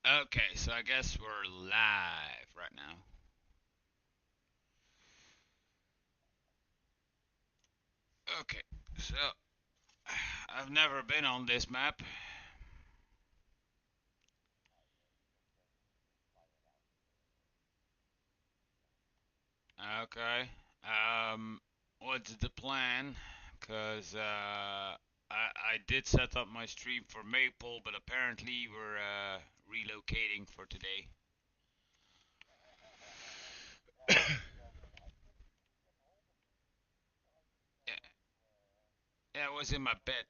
Okay, so I guess we're live right now. Okay, so I've never been on this map. Okay, what's the plan? Cause I did set up my stream for Maple, but apparently we're relocating for today. Yeah, yeah, it was in my bed.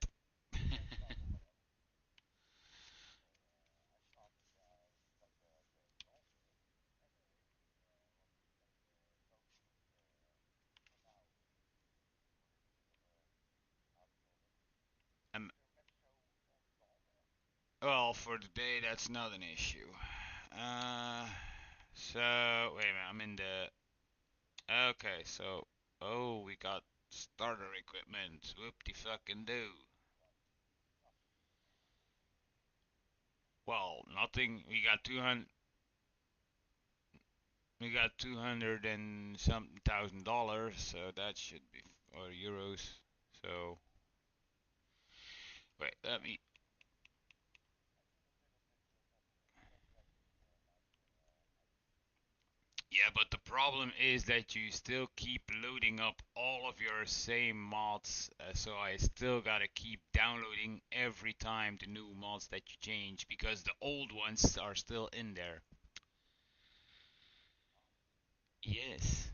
um, well, for today that's not an issue. Uh, so wait a minute, I'm in the. Okay, so we got starter equipment. Whoop de fucking do. Well, nothing. We got 200 and something thousand dollars, so that should be or euros. So wait, let me. Yeah, but the problem is that you still keep loading up all of your same mods, so I still gotta keep downloading every time the new mods that you change because the old ones are still in there. Yes.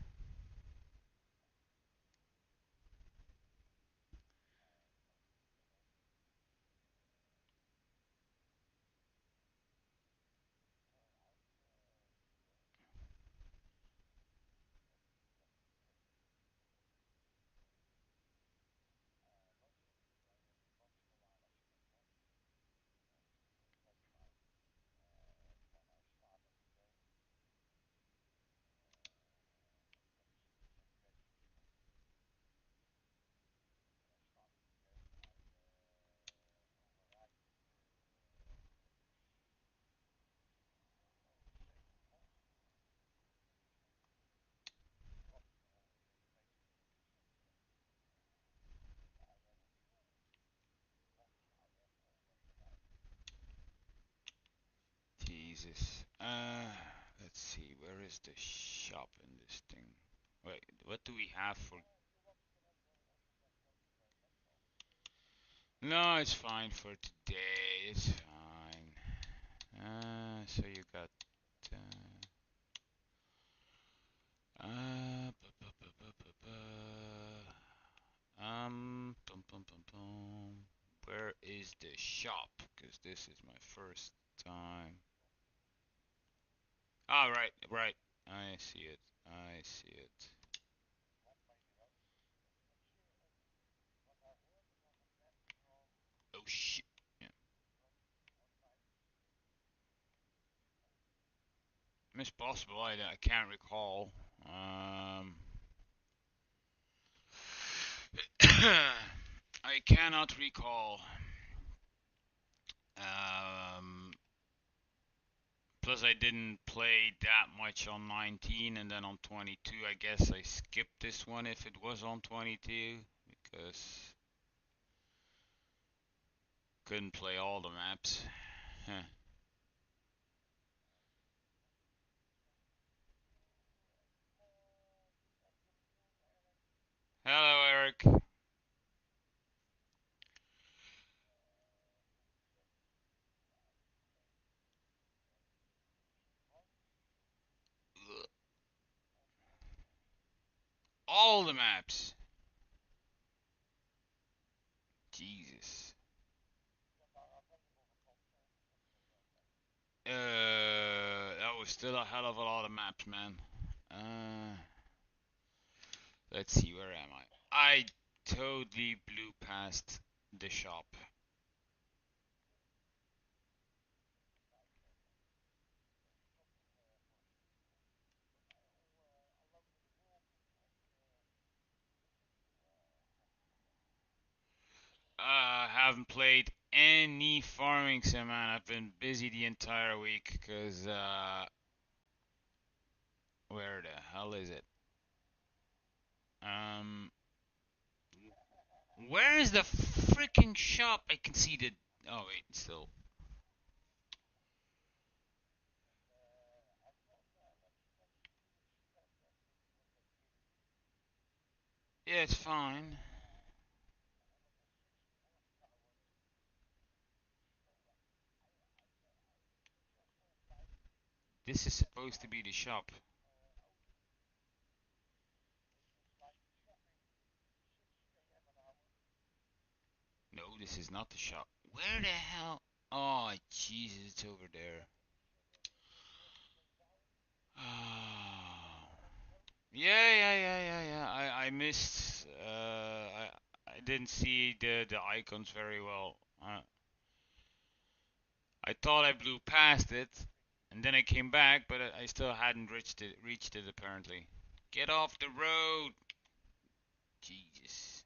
Jesus. Let's see. Where is the shop in this thing? Wait, what do we have for? No, it's fine for today. It's fine. So you got. Bum, bum, bum, bum. Where is the shop? Because this is my first time. Ah, right, right. I see it. I see it. Oh shit. Yeah. It's possible. I can't recall. Um, I cannot recall. Um, plus, I didn't play that much on 19, and then on 22, I guess I skipped this one if it was on 22 because couldn't play all the maps. Huh. Hello, Eric. All the maps. Jesus. That was still a hell of a lot of maps, man. Uh, let's see, where am I? I totally blew past the shop. Haven't played any farming sim, man. I've been busy the entire week because where the hell is it? Um, where is the freaking shop? I can see the. Oh wait, still. Yeah, it's fine. This is supposed to be the shop. No, this is not the shop. Where the hell? Oh, Jesus, it's over there. Oh. Yeah. I missed. I didn't see the icons very well. I thought I blew past it, and then I came back, but I still hadn't reached it. Reached it apparently. Get off the road, Jesus.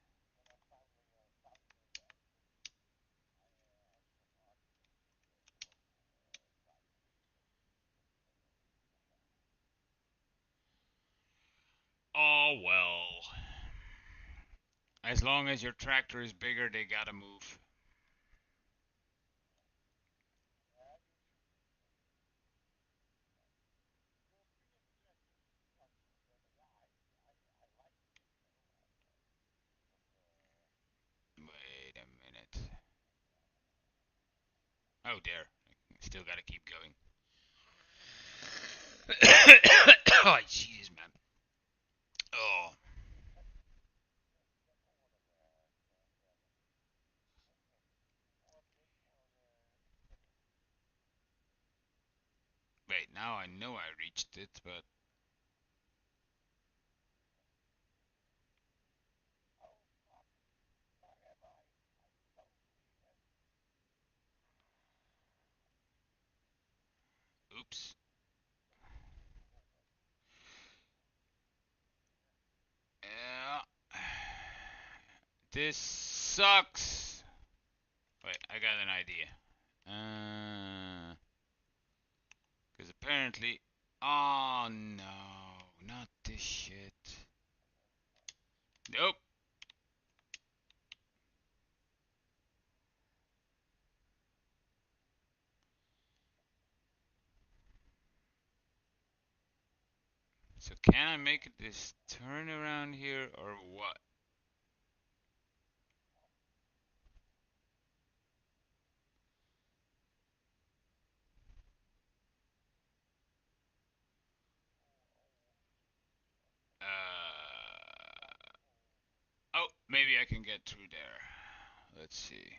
Oh well. As long as your tractor is bigger, they gotta move. Wait a minute. Oh, there. Still gotta keep going. Oh, Jesus, man. Oh, wait. Now I know I reached it, but oops. Yeah. This sucks. Wait, I got an idea. Because apparently. Oh no, not this shit. Nope. So can I make this turn around here or what? Oh, maybe I can get through there. Let's see.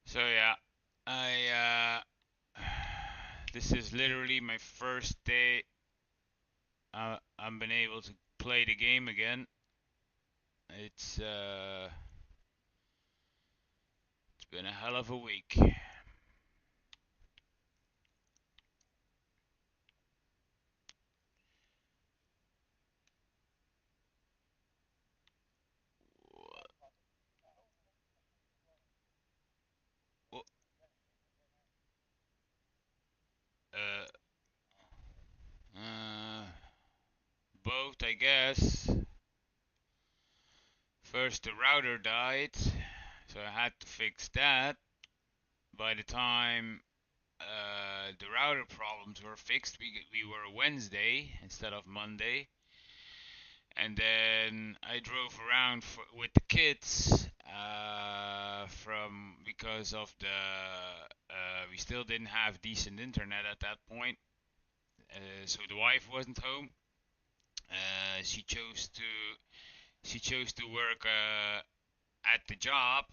So yeah, this is literally my first day. I've been able to play the game again. It's been a hell of a week. Uh, uh, both, I guess. First, the router died, so I had to fix that. By the time the router problems were fixed, we were Wednesday instead of Monday. And then I drove around with the kids from because of the we still didn't have decent internet at that point, so the wife wasn't home. She chose to work at the job.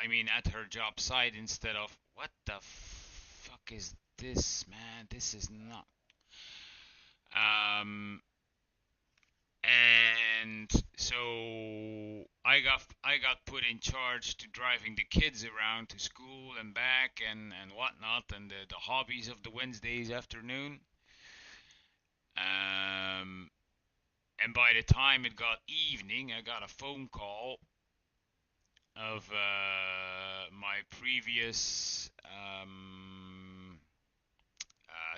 I mean, at her job site instead of what the fuck is this, man? This is not. Um, and so I got put in charge to driving the kids around to school and back and whatnot and the hobbies of the Wednesdays afternoon. Um, And by the time it got evening, I got a phone call of my previous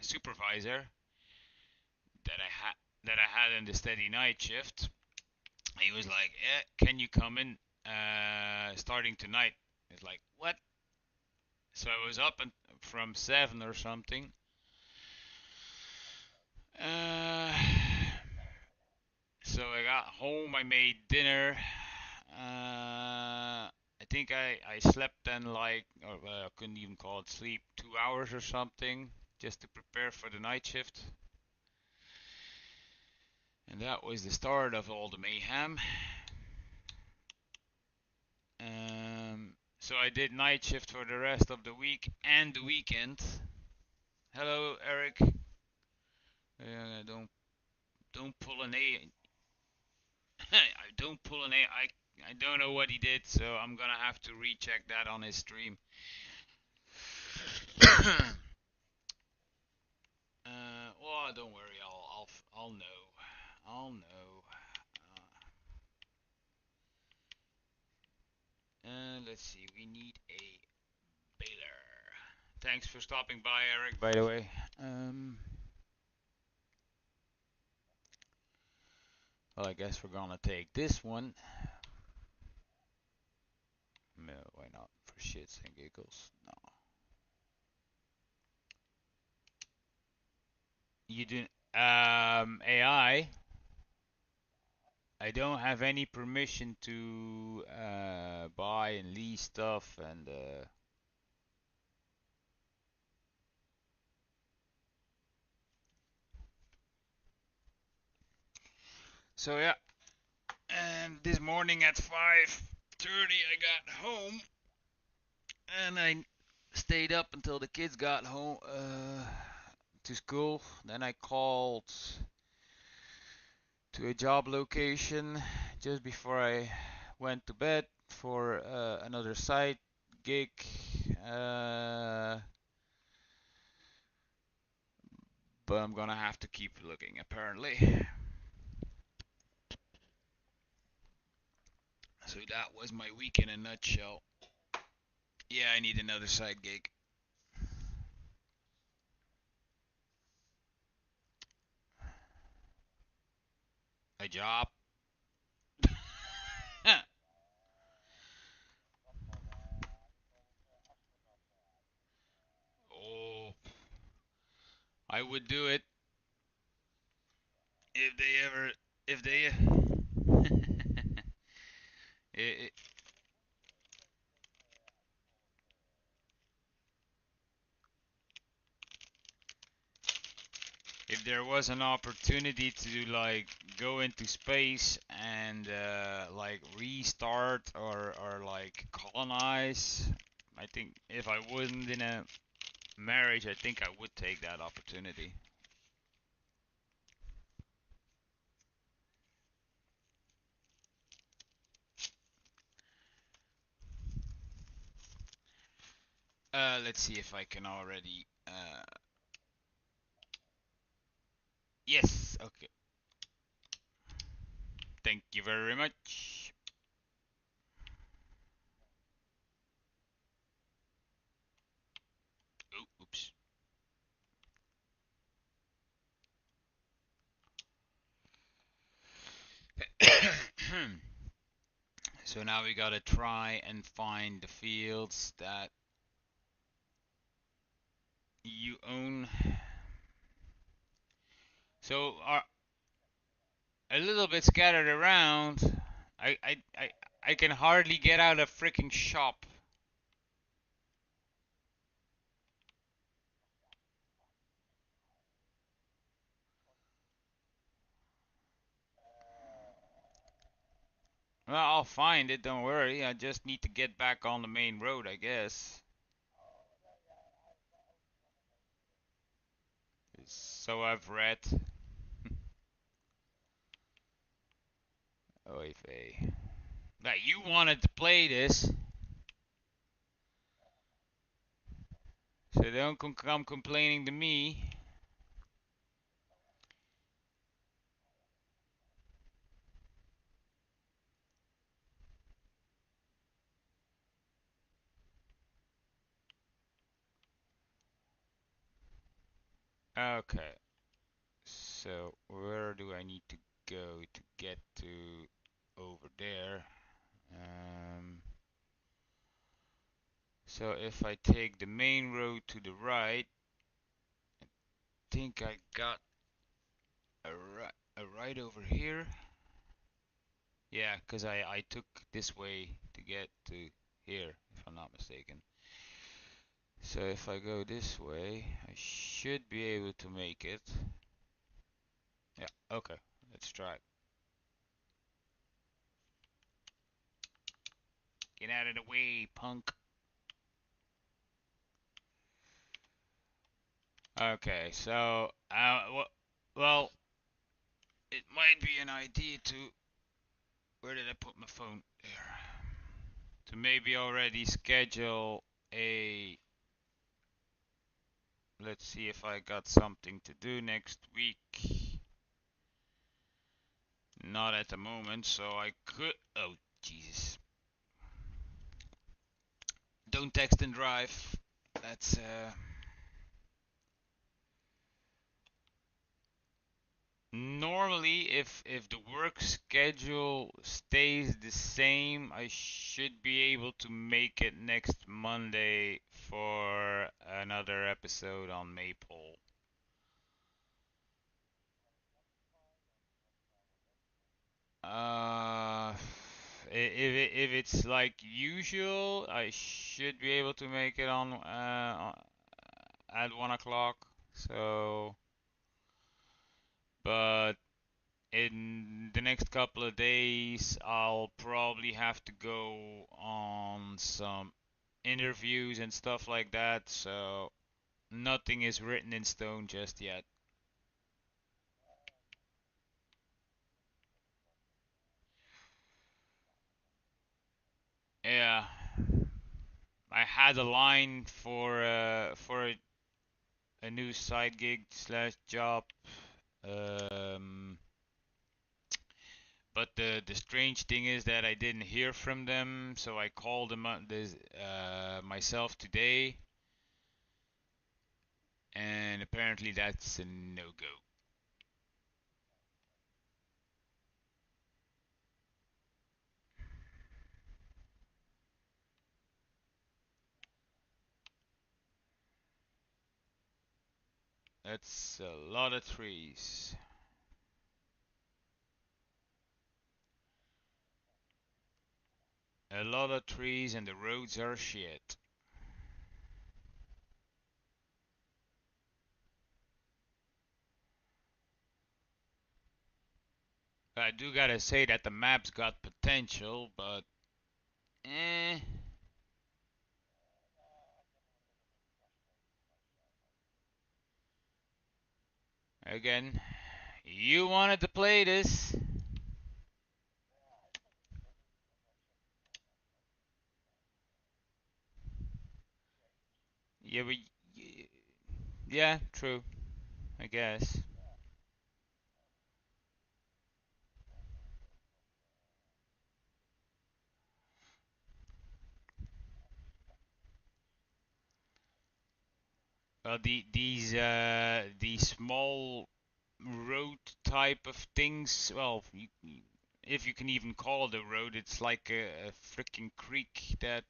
supervisor that I had in the steady night shift. He was like, "Can you come in starting tonight?" It's like, "What?" So I was up and from 7 or something. Uh, so I got home. I made dinner. I think I slept then like, or I couldn't even call it sleep, 2 hours or something, just to prepare for the night shift. And that was the start of all the mayhem. So I did night shift for the rest of the week and the weekend. Hello, Eric. Don't pull an A. I don't pull an A. I don't know what he did, so I'm gonna have to recheck that on his stream. Well, don't worry. I'll know. I'll know. Let's see. We need a baler. Thanks for stopping by, Eric. By the way. Well, I guess we're gonna take this one. No, why not? For shits and giggles. No. You didn't. AI. I don't have any permission to buy and lease stuff and. So yeah. And this morning at 5:30 I got home, and I stayed up until the kids got home to school. Then I called to a job location just before I went to bed for another side gig. Uh, but I'm gonna have to keep looking apparently. So that was my week in a nutshell. Yeah, I need another side gig. A job. Oh, I would do it if they ever, if they, I- if there was an opportunity to like go into space and like restart or like colonize, I think if I wasn't in a marriage, I think I would take that opportunity. Let's see if I can already. Yes. Okay. Thank you very much. Oh, oops. So now we gotta try and find the fields that you own. So are a little bit scattered around. I I I I can hardly get out of freaking shop. Well, I'll find it. Don't worry. I just need to get back on the main road, I guess. So I've read. Oy vey. That you wanted to play this, so don't come complaining to me. Okay. So where do I need to go to get to over there? Um, so if I take the main road to the right, think I got a right over here. Yeah, 'cause I took this way to get to here, if I'm not mistaken. So if I go this way, I should be able to make it. Yeah, okay. Let's try it. Get out of the way, punk. Okay, so well, it might be an idea to where did I put my phone? There. To maybe already schedule a let's see if I got something to do next week. Not at the moment, so I could oh Jesus. Don't text and drive. That's normally if the work schedule stays the same, I should be able to make it next Monday for another episode on Maple. If it's like usual, I should be able to make it on at 1 o'clock. So, but in the next couple of days, I'll probably have to go on some interviews and stuff like that. So nothing is written in stone just yet. Yeah, I had a line for a new side gig slash job. Um, but the strange thing is that I didn't hear from them, so I called them myself today, and apparently that's a no go. That's a lot of trees. A lot of trees, and the roads are shit. I do gotta say that the map's got potential, but eh. Again, you wanted to play this. Yeah, but yeah, true. I guess. These small road type of things. Well, if you can even call it a road, it's like a freaking creek that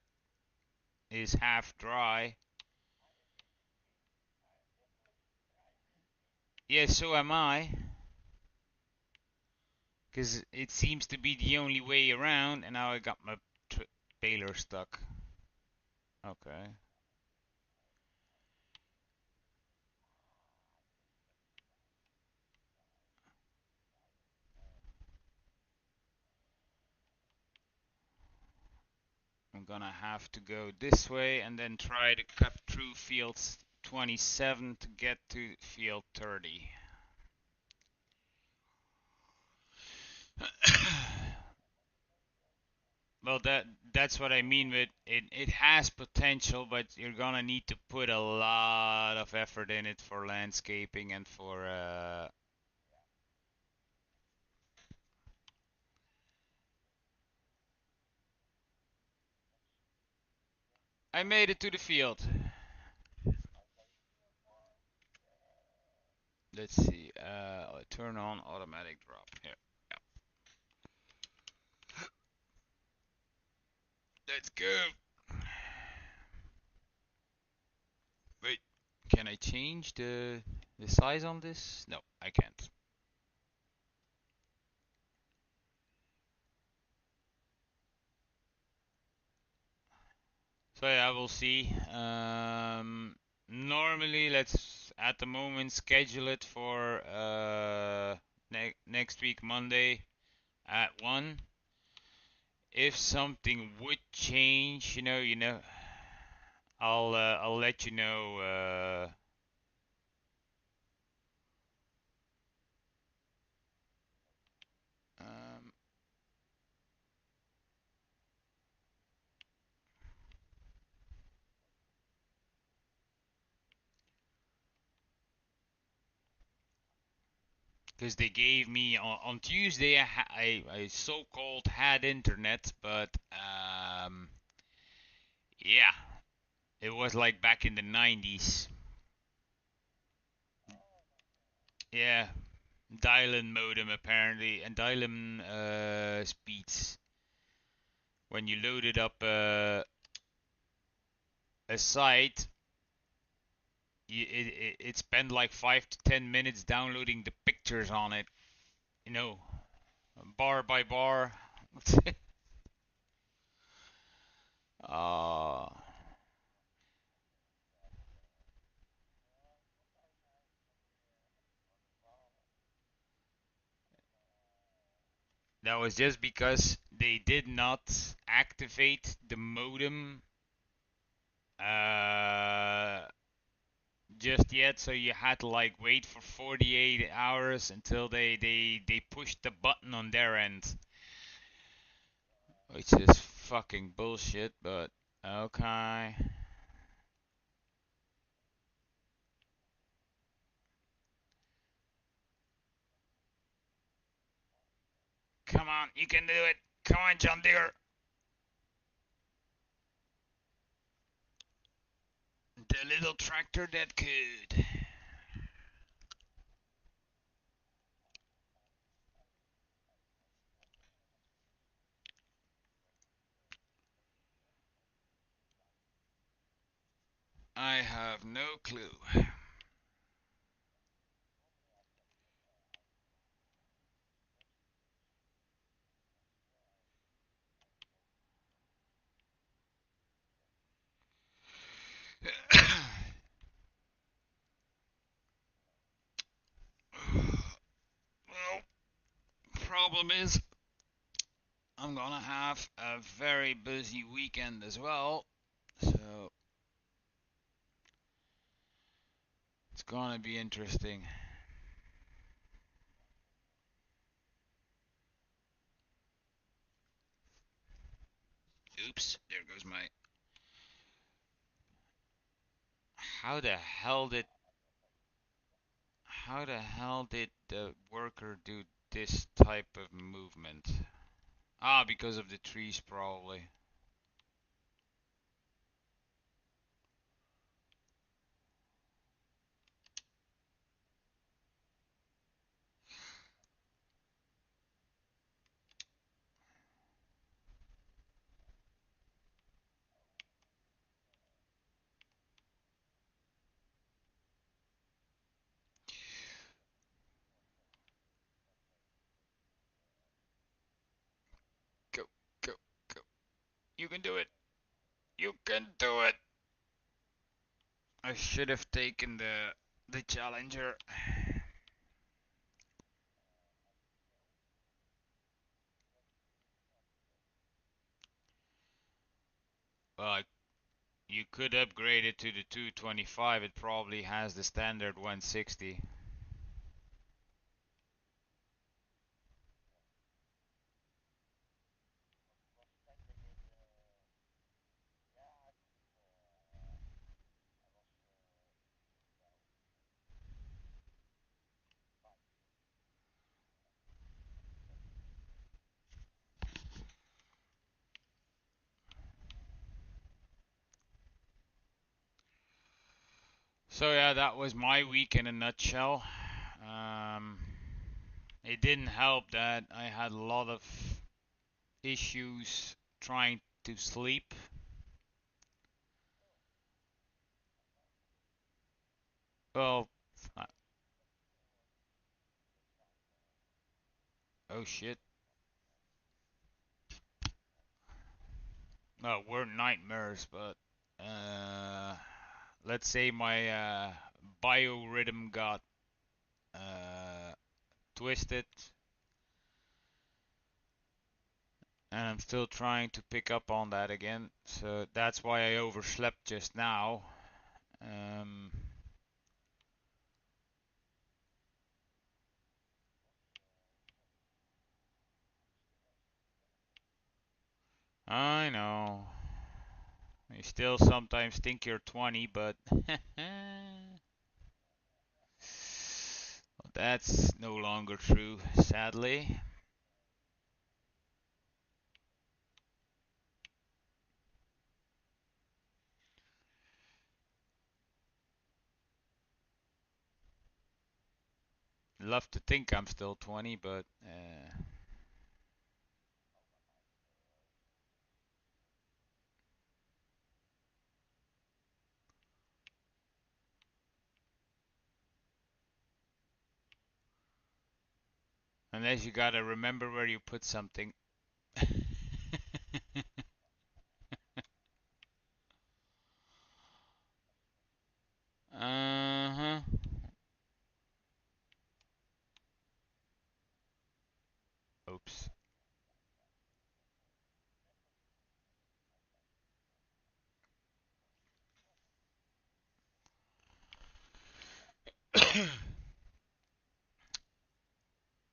is half dry. Yeah, so am I. Because it seems to be the only way around, and now I got my trailer stuck. Okay. I'm gonna have to go this way and then try to cut through fields 27 to get to field 30. Well, that's what I mean with it. It has potential, but you're gonna need to put a lot of effort in it for landscaping and for. I made it to the field. Let's see. Turn on automatic drop. Here. Yeah. Let's go. Wait. Can I change the size on this? No, I can't. So yeah, we'll see. Normally, let's at the moment schedule it for next week Monday at 1. If something would change, I'll let you know. Um, because they gave me on Tuesday I so-called had internet, but yeah, it was like back in the 90s. Yeah, dial-in modem apparently, and dial-in speeds. When you loaded up a site, it spent like 5 to 10 minutes downloading the pictures on it, you know, bar by bar. uh, that was just because they did not activate the modem uh, just yet, so you had to like wait for 48 hours until they pushed the button on their end, which is fucking bullshit, but okay. Come on, you can do it. Come on, John Deere. The little tractor that could. I have no clue. Well, problem is, I'm gonna have a very busy weekend as well. So it's gonna be interesting. Oops, there goes my. How the hell did. How the hell did the worker do this type of movement? Ah, because of the trees, probably. Go, go, go. You can do it. You can do it. I should have taken the Challenger. Well, you could upgrade it to the 225. It probably has the standard 160. So yeah, that was my week in a nutshell. It didn't help that I had a lot of issues trying to sleep. Well, oh shit. No, we're nightmares, but uh, let's say my biorhythm got uh, twisted, and I'm still trying to pick up on that again. So that's why I overslept just now. Um, I know. You still sometimes think you're 20, but that's no longer true, sadly. Love to think I'm still 20, but unless you gotta remember where you put something. Uh-huh. Oops.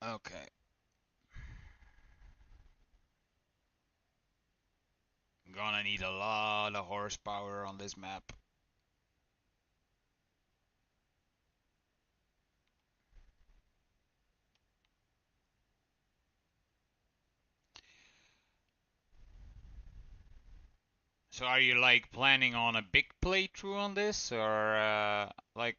Okay. Gonna need a lot of horsepower on this map. So are you like planning on a big playthrough on this, or like,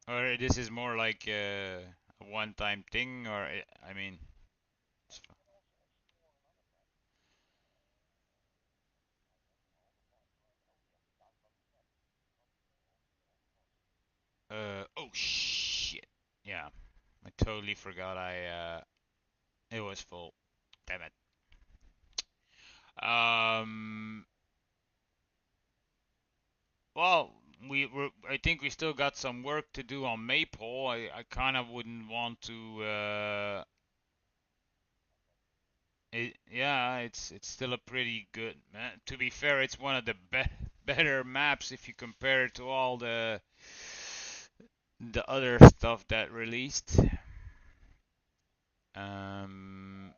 or this is more like a one-time thing, or I mean, oh shit. Yeah, I totally forgot it was full. Damn it. Um, well, I think we still got some work to do on Maple. I kind of wouldn't want to yeah, it's still a pretty good. To be fair, it's one of the better maps if you compare it to all the other stuff that released. Um,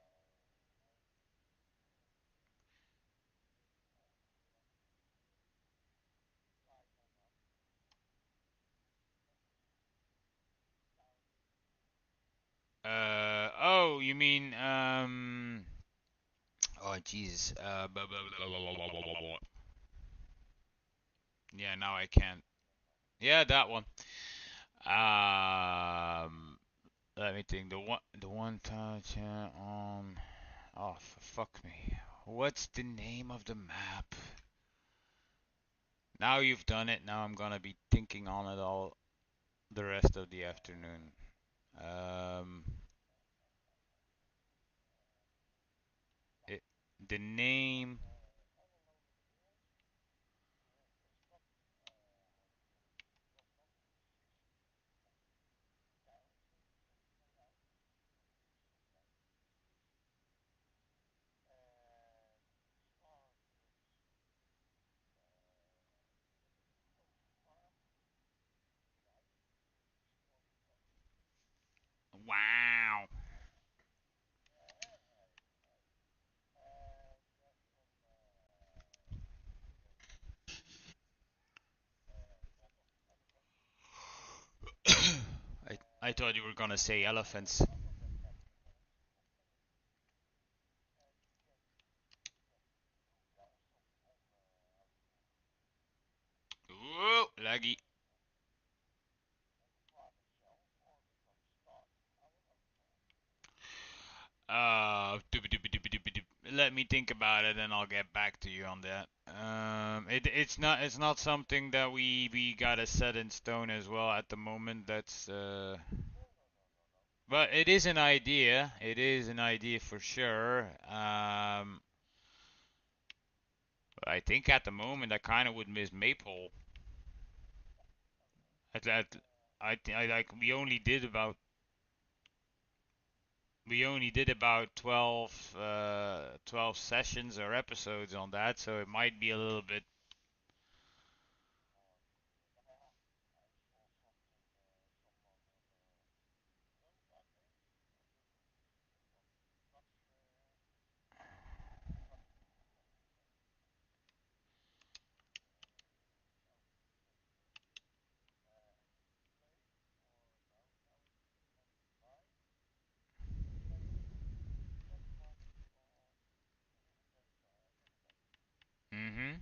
oh, you mean oh Jesus. Yeah, now I can't. Yeah, that one. Um, let me think. The one touch on. Oh, fuck me. What's the name of the map? Now you've done it. Now I'm gonna be thinking on it all the rest of the afternoon. Um, it, the name. Wow. I thought you were gonna say elephants. Ooh, laggy. Let me think about it, and I'll get back to you on that. It's not something that we got to set in stone as well at the moment. But it is an idea. It is an idea for sure. I think at the moment I kind of would miss Maple. At that, I like we only did about 12 sessions or episodes on that, so it might be a little bit. Mhm.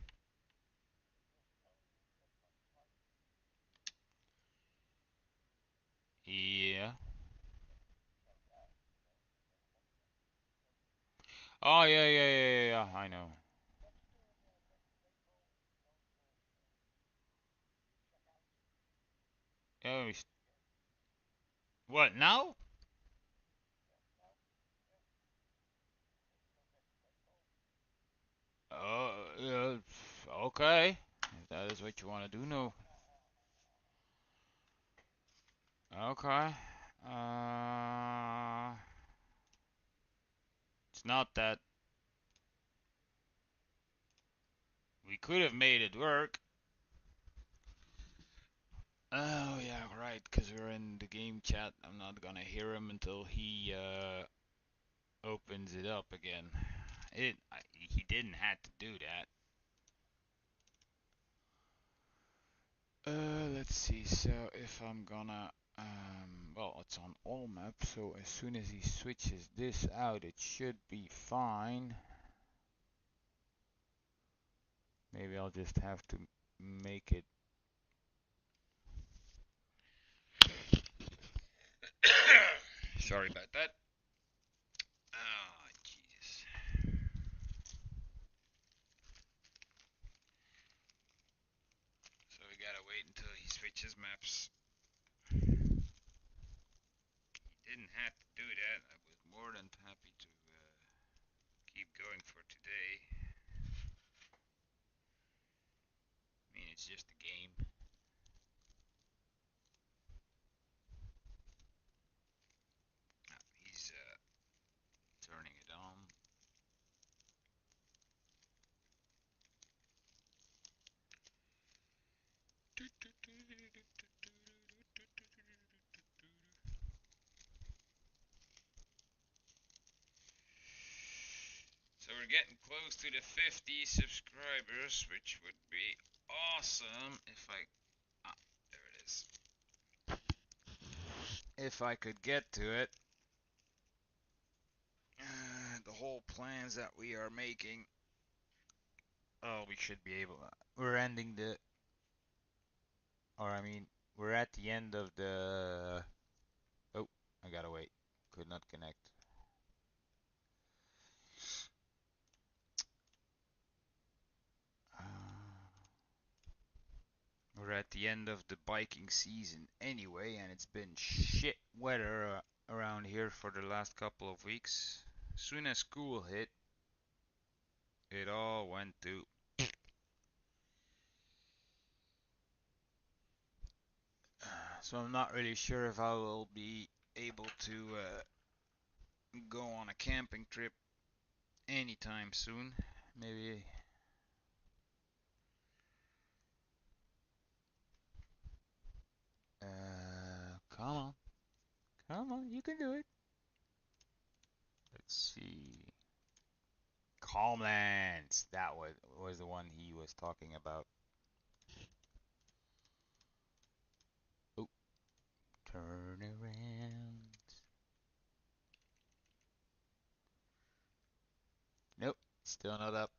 Yeah. Oh yeah, yeah, yeah, yeah, yeah. I know. Oh, what now? Yeah. Okay. If that is what you want to do, no. Okay. It's not that we could have made it work. Oh yeah, right. Cause we're in the game chat. I'm not gonna hear him until he opens it up again. He didn't have to do that. Let's see. So if I'm gonna, well, it's on all maps. So as soon as he switches this out, it should be fine. Maybe I'll just have to make it. Sorry about that. Oh, Jesus. So we gotta wait until he switches maps. He didn't have to do that. I was more than happy to keep going for today. I mean, it's just a game. He's turning it on. So we're getting close to the 50 subscribers, which would be awesome if I. Ah, there it is. If I could get to it. The whole plans that we are making. Oh, we should be able. We're ending the. Or I mean, we're at the end of the. Oh, I gotta wait. Could not connect. We're at the end of the biking season anyway, and it's been shit weather around here for the last couple of weeks. Soon as school hit, it all went to. So I'm not really sure if I will be able to go on a camping trip anytime soon. Maybe. Come on, come on, you can do it. Let's see. Calmlands. That was the one he was talking about. Oh, turn around. Nope, still not up.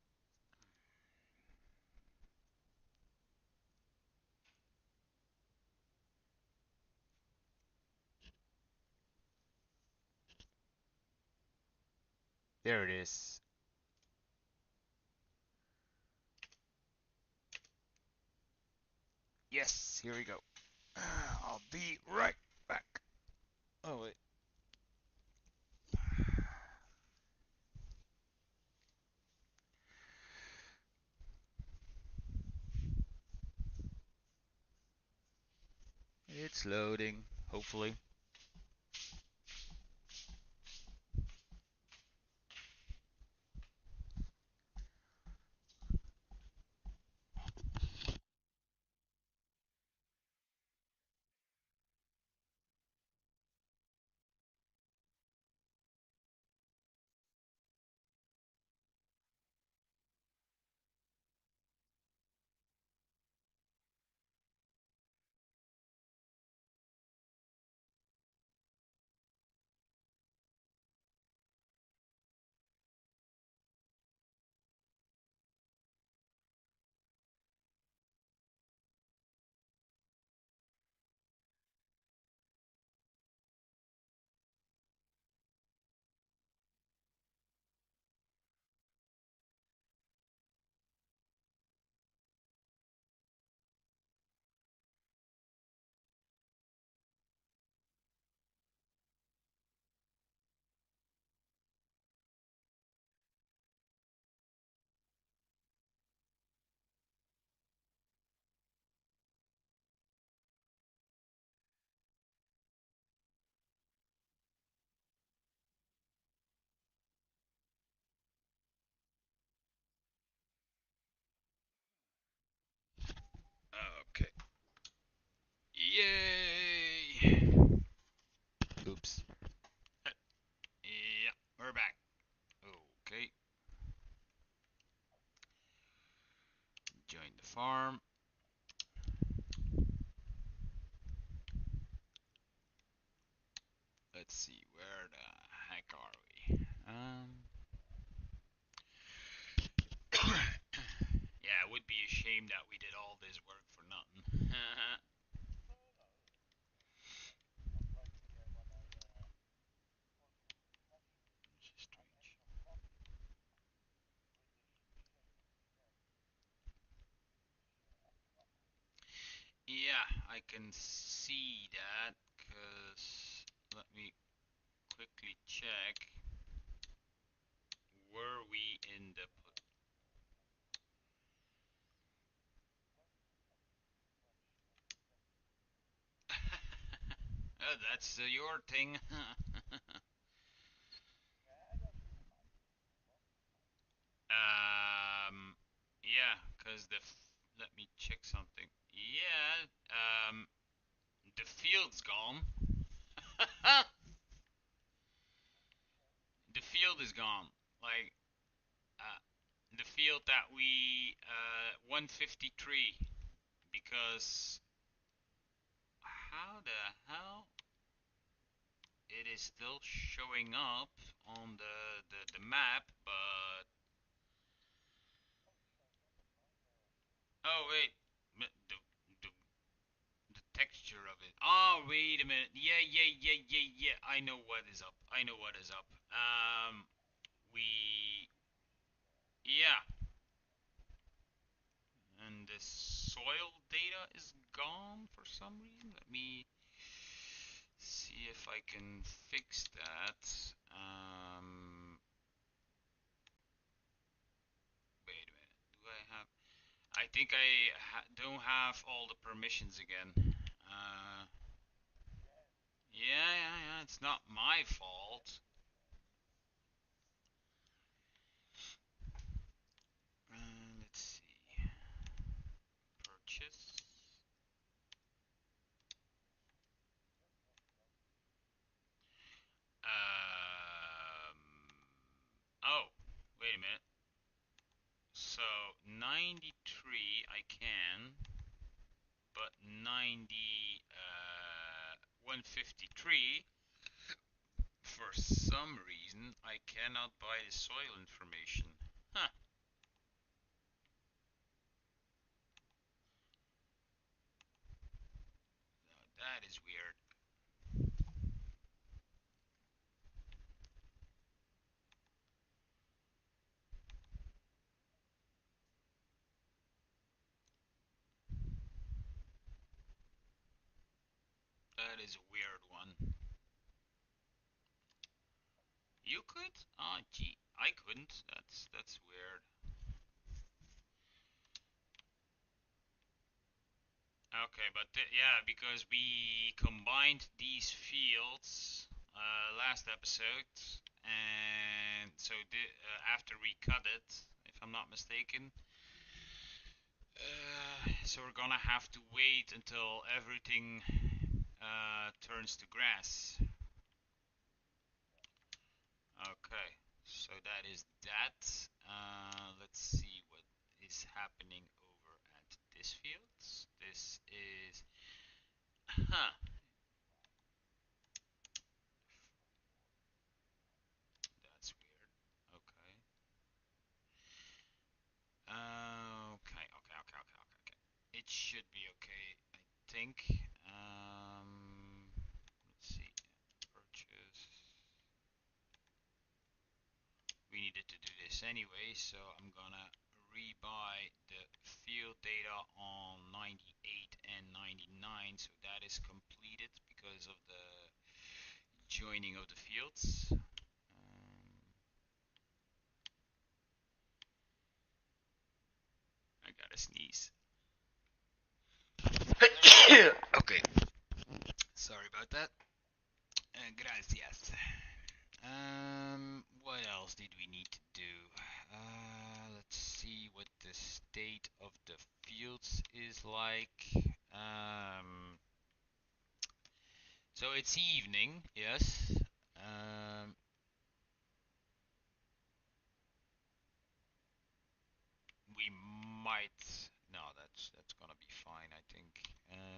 There it is. Yes, here we go. I'll be right back. Oh, wait. It's loading, hopefully. Okay. Yay! Oops. Yeah, we're back. Okay. Join the farm. Let's see, where the heck are we? Yeah, it would be a shame that we did all this work for nothing. Strange. Yeah, I can see that, because let me quickly check. Were we in the... Oh, that's your thing. Yeah, because let me check something. Yeah, the field's gone. The field is gone. Like, uh, the field that we 153, because how the hell it is still showing up on the map, but oh wait, the the the texture of it. Oh wait a minute. Yeah, yeah, yeah, yeah, yeah. I know what is up. I know what is up. We yeah, and the soil data is gone for some reason. Let me see if I can fix that. Um, Wait a minute. Do I have? I think I don't have all the permissions again. Yeah, yeah, yeah. It's not my fault. Let's see. Purchase. Um. Oh, wait a minute. So 93 I can, but 153 for some reason I cannot buy the soil information. Huh. Now that is weird. That is a weird one. You could? Oh, gee, I couldn't. That's weird. Okay, but yeah, because we combined these fields last episode, and so after we cut it, if I'm not mistaken, so we're gonna have to wait until everything turns to grass. Okay, so that is that. Let's see what is happening over at this field. This is, huh, that's weird. Okay. Okay. It should be okay, I think. Let's see. Purchase. We needed to do this anyway, so I'm gonna rebuy the field data on 98 and 99, so that is completed because of the joining of the fields. I gotta sneeze. Okay, sorry about that. Gracias. What else did we need to do? Let's see what the state of the fields is like. So it's evening, yes. Um, we might. No, that's gonna be fine, I think.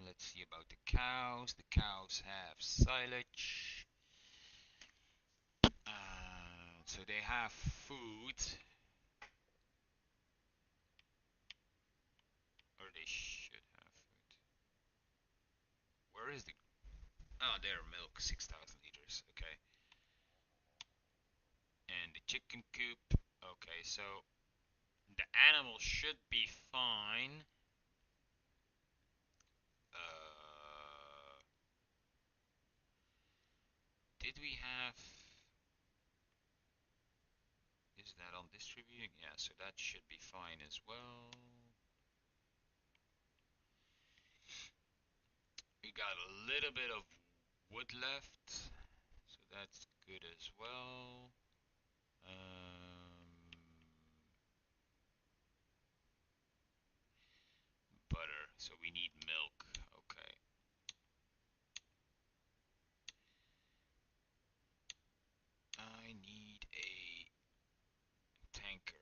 Let's see about the cows. The cows have silage. So they have food, or they should have food. Where is the? Oh, their milk, 6,000 liters. Okay. And the chicken coop. Okay, so the animal should be fine. Uh, did we have? Is that on distributing? Yeah, so that should be fine as well. We got a little bit of wood left, so that's good as well. Butter, so we need milk. Okay. I need a tanker.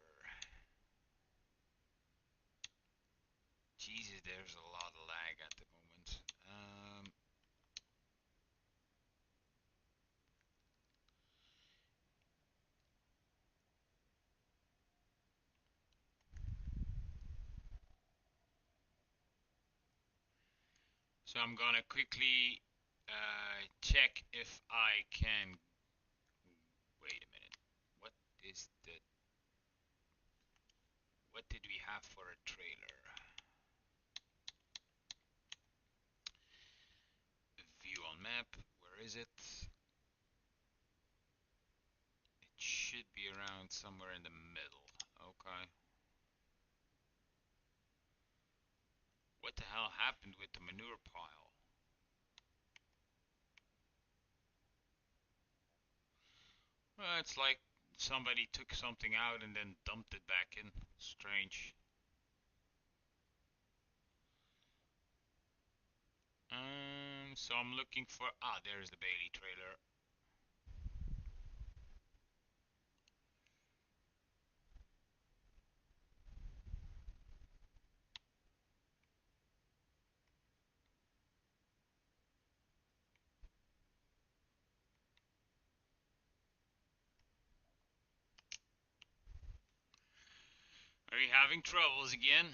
Jesus, there's a lot of lag at the moment. So I'm gonna quickly check if I can. Wait a minute. What is the? What did we have for a trailer? View on map. Where is it? It should be around somewhere in the middle. Okay. What the hell happened with the manure pile? Well, it's like somebody took something out and then dumped it back in. Strange. So I'm looking for. Ah, there's the Bailey trailer. Are you having troubles again?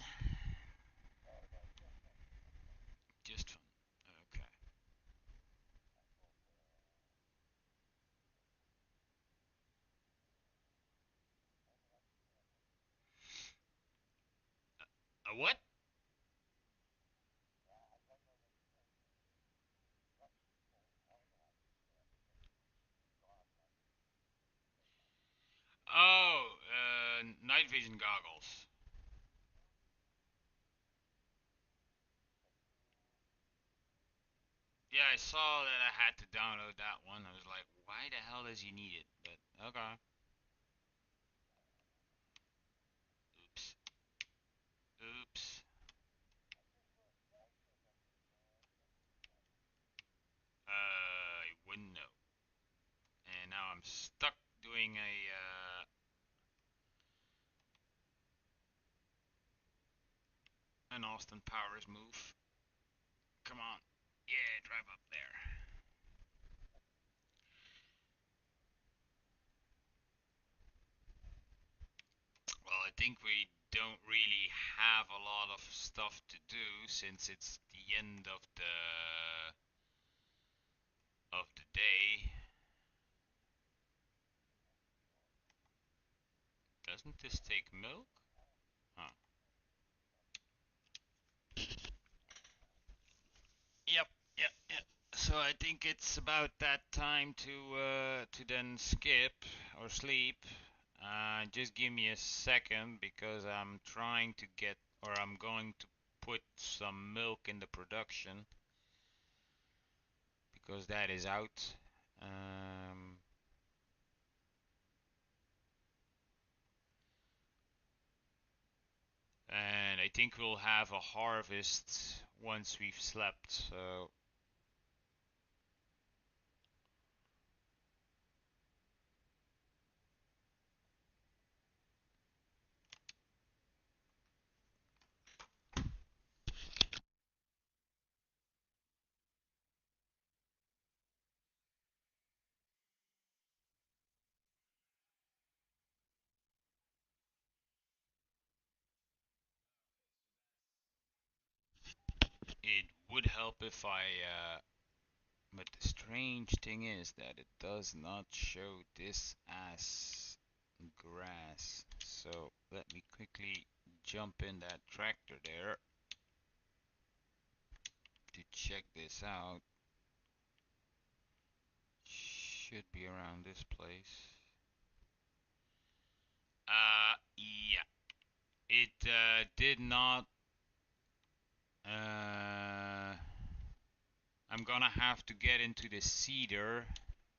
Just fun. Okay. A what? vision goggles. Yeah, I saw that I had to download that one. I was like, why the hell does he need it? But okay. Oops. Oops. I wouldn't know. And now I'm stuck doing an Austin Powers move. Come on. Yeah, drive up there. Well, I think we don't really have a lot of stuff to do since it's the end of the day. Doesn't this take milk? Huh. Yep, yep. So I think it's about that time to then skip or sleep. Just give me a second because I'm trying to get, or I'm going to put some milk in the production because that is out. Um, and I think we'll have a harvest once we've slept. So it would help if but the strange thing is that it does not show this as grass. So let me quickly jump in that tractor there to check this out. Should be around this place. Yeah. It did not. I'm gonna have to get into the cedar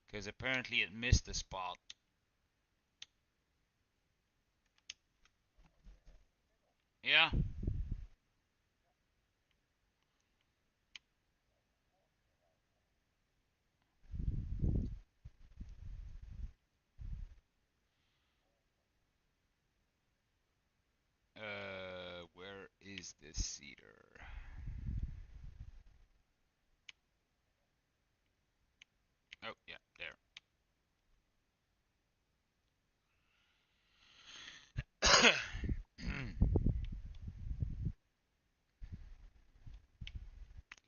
because apparently it missed a spot. Yeah. Where is the cedar? Oh, yeah, there.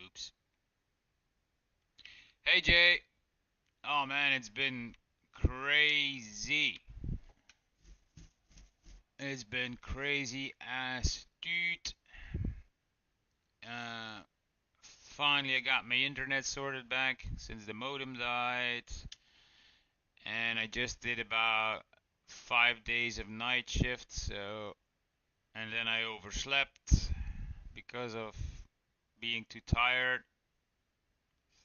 Oops. Hey, Jay. Oh man, it's been crazy. It's been crazy as dude. Uh, Finally, I got my internet sorted back since the modem died, and I just did about 5 days of night shift. So, and then I overslept because of being too tired.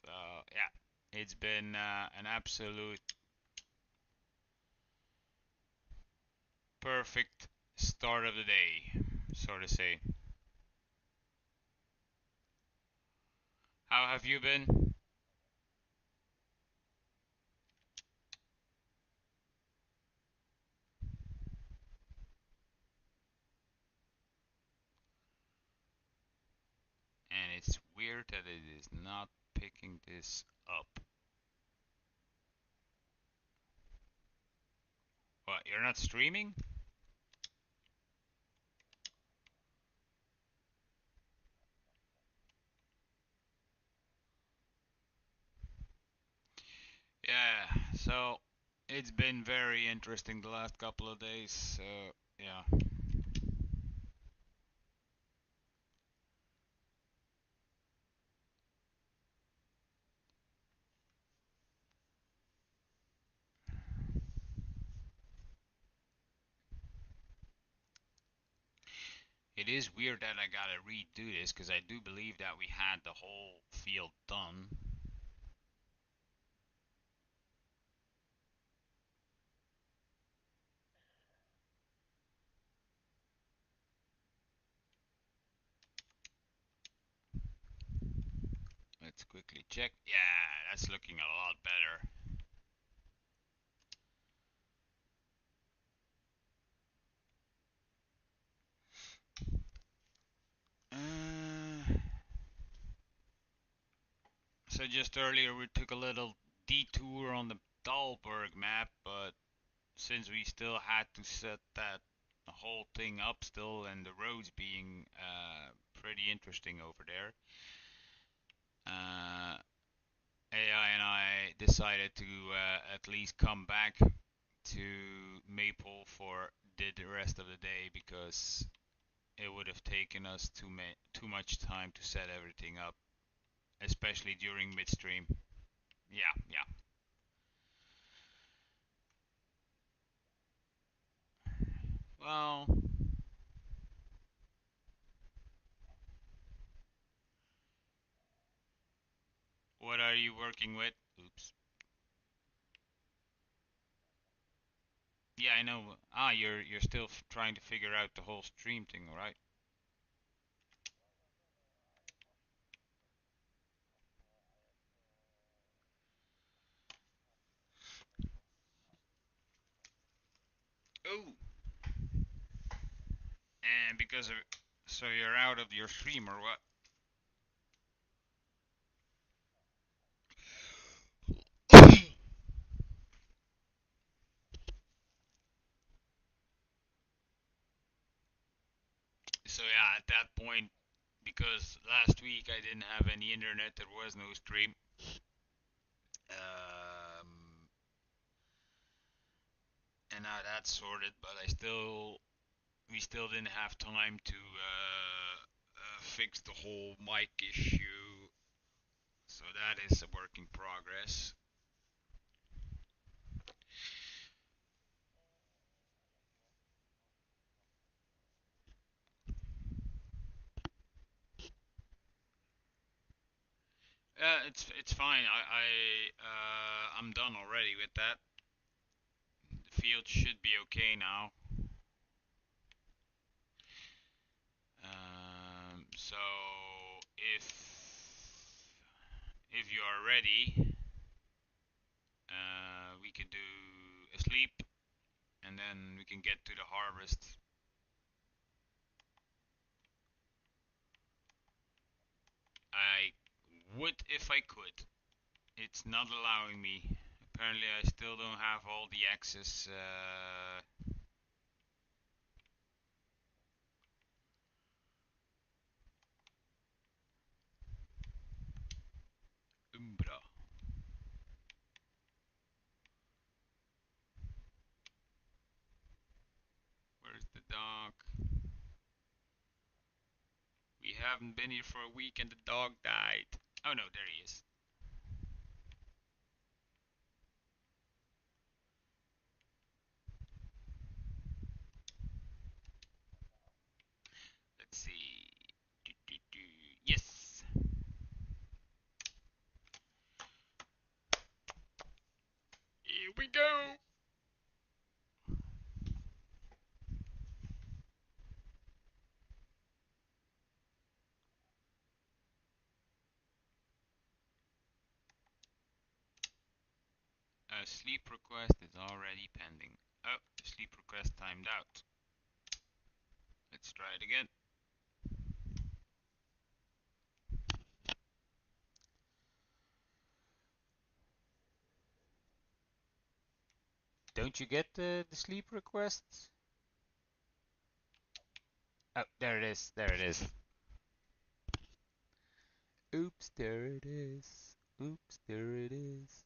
So yeah, it's been an absolute perfect start of the day, so to say. How have you been? And it's weird that it is not picking this up. What, you're not streaming? Yeah, so it's been very interesting the last couple of days. So, yeah. It is weird that I gotta redo this because I do believe that we had the whole field done. Let's quickly check. Yeah, that's looking a lot better. So just earlier we took a little detour on the Dalberg map, but since we still had to set that whole thing up still, and the roads being pretty interesting over there, AI and I decided to at least come back to Maple for the rest of the day because it would have taken us too much time to set everything up, especially during midstream. Yeah, yeah. Well, what are you working with? Oops. Yeah, I know. Ah, you're still trying to figure out the whole stream thing, right? Oh, and because of so you're out of your stream or what? So yeah, at that point, because last week I didn't have any internet, there was no stream. Um, and now that's sorted, but we still didn't have time to fix the whole mic issue. So that is a work in progress. It's fine. I'm done already with that. The field should be okay now. So if if you are ready, we could do a sleep, and then we can get to the harvest. I would if I could. It's not allowing me. Apparently, I still don't have all the access. Umbra. Where's the dog? We haven't been here for a week and the dog died. Oh no, there he is. Let's see. Yes. Here we go. A sleep request is already pending. Oh, the sleep request timed out. Let's try it again. Don't you get the sleep requests? Oh, there it is. There it is. Oops, there it is. Oops, there it is.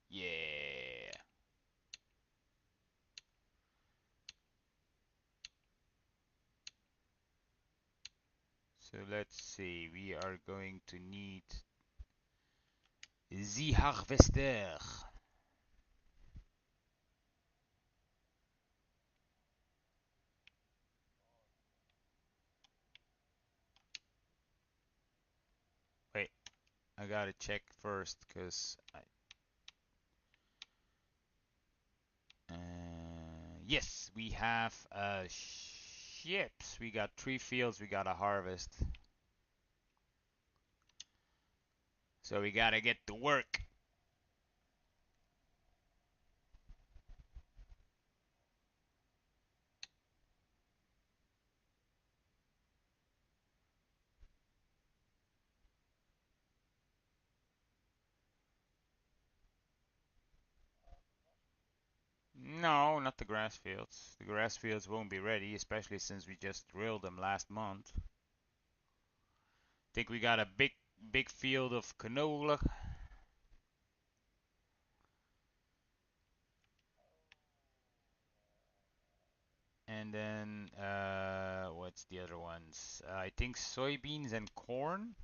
Yeah. So let's see. We are going to need the harvester. I gotta check first, cause yes, we have ships. We got 3 fields. We gotta harvest, so we gotta get to work. No, not the grass fields. The grass fields won't be ready, especially since we just drilled them last month. Think we got a big field of canola, and then what's the other ones? I think soybeans and corn.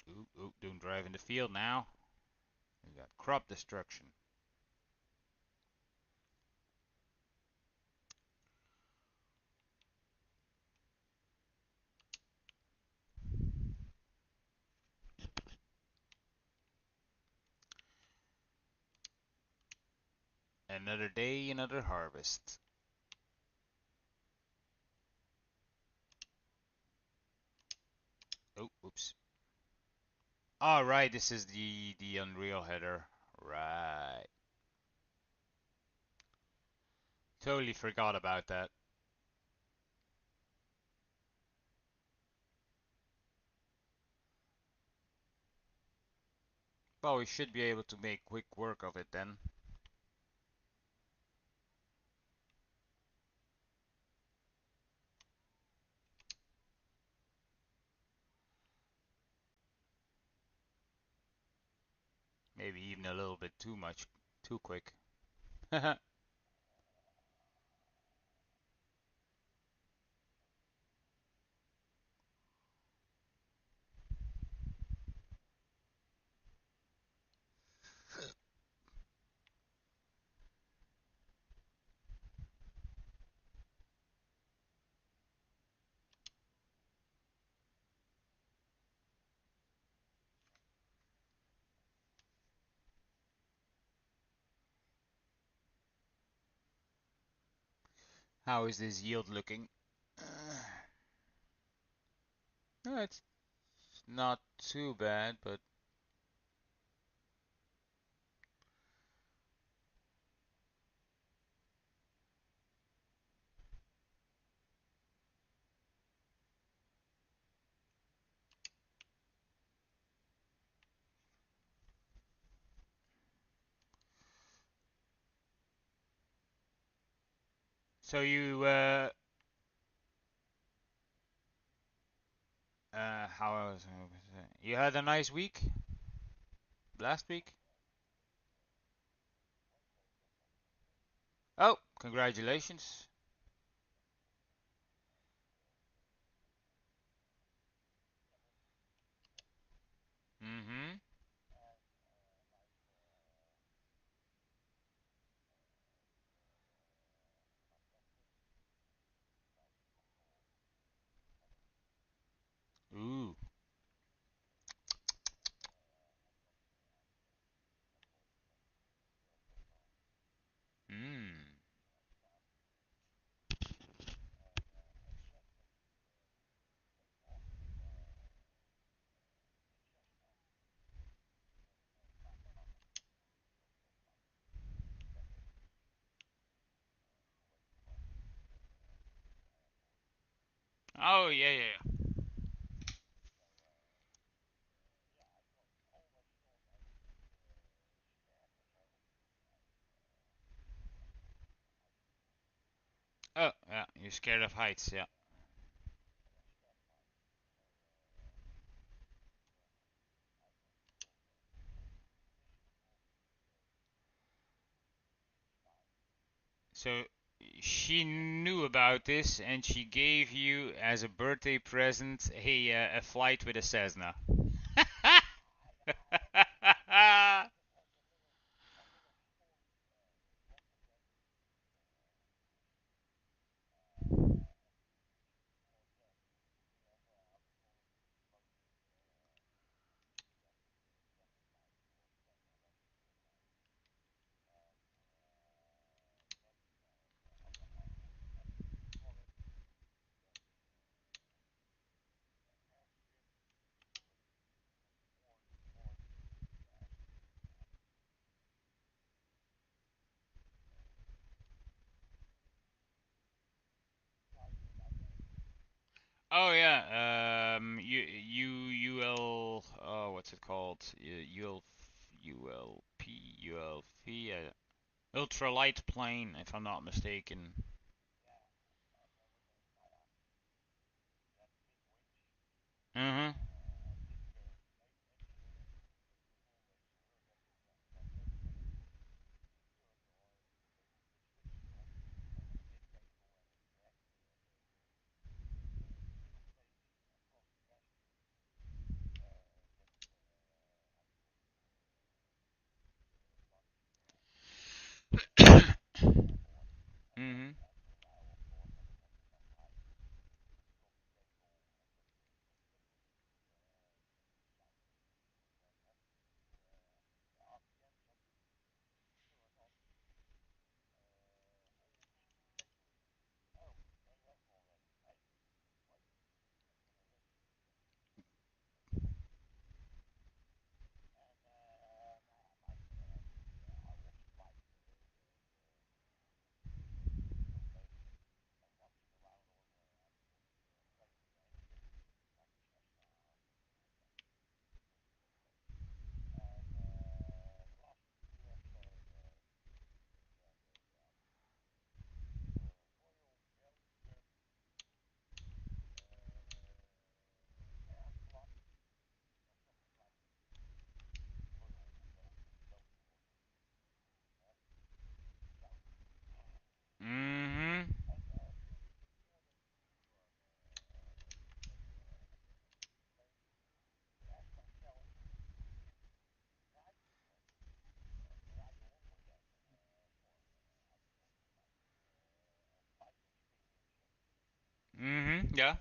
Ooh, ooh, don't drive in the field now. We got crop destruction. Another day, another harvest. Oh, oops. All right, this is the Unreal header. Right. Totally forgot about that. Well, we should be able to make quick work of it then. Maybe even a little bit too much, too quick. How is this yield looking? No, it's not too bad, but so you how was you had a nice week last week? Oh, congratulations. Mm-hmm. Ooh. Mm. Oh yeah, yeah. Oh yeah, you're scared of heights, yeah. So she knew about this and she gave you as a birthday present a flight with a Cessna. Oh yeah, you will what's it called? ULP ultralight plane if I'm not mistaken. Mhm. Mhm. Mhm. Mhm. Yeah.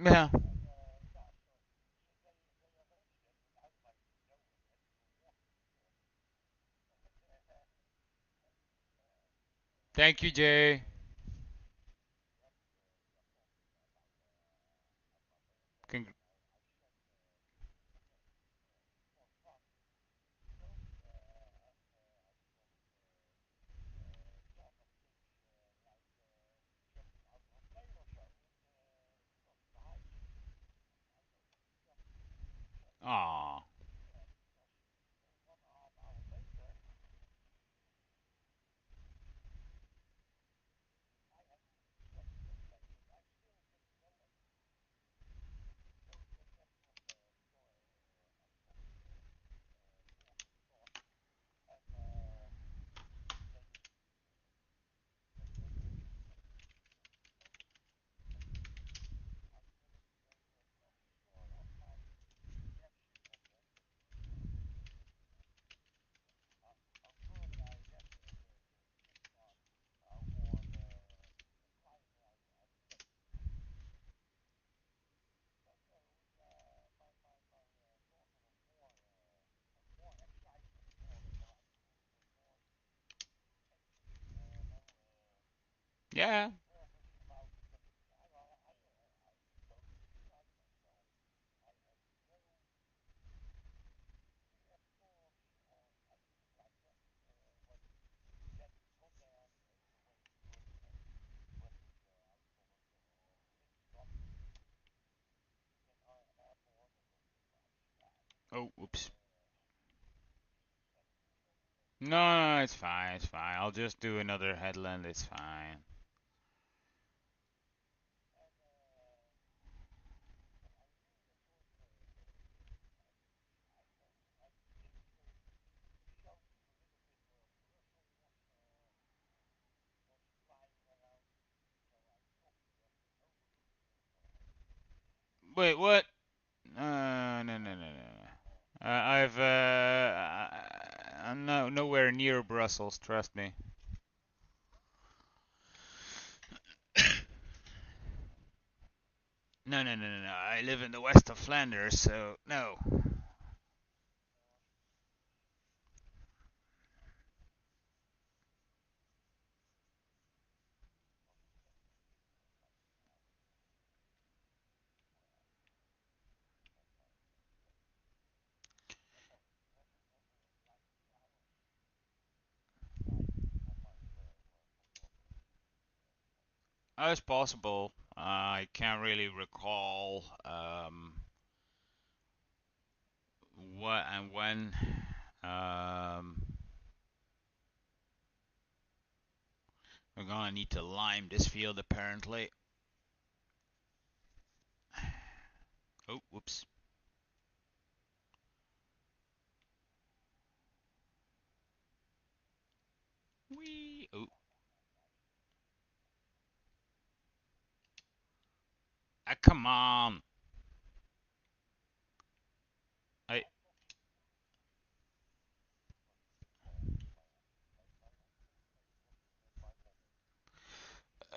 Yeah. Thank you, Jay. Cong- Aw. Yeah. Oh, oops. No, no, it's fine. It's fine. I'll just do another headland. It's fine. Wait, what? No, no, no, no, no. I'm nowhere near Brussels. Trust me. No, no, no, no, no. I live in the west of Flanders, so no. It's possible. I can't really recall what and when. Um, we're gonna need to lime this field apparently. Oh, whoops. Wee. Oh, come on. I.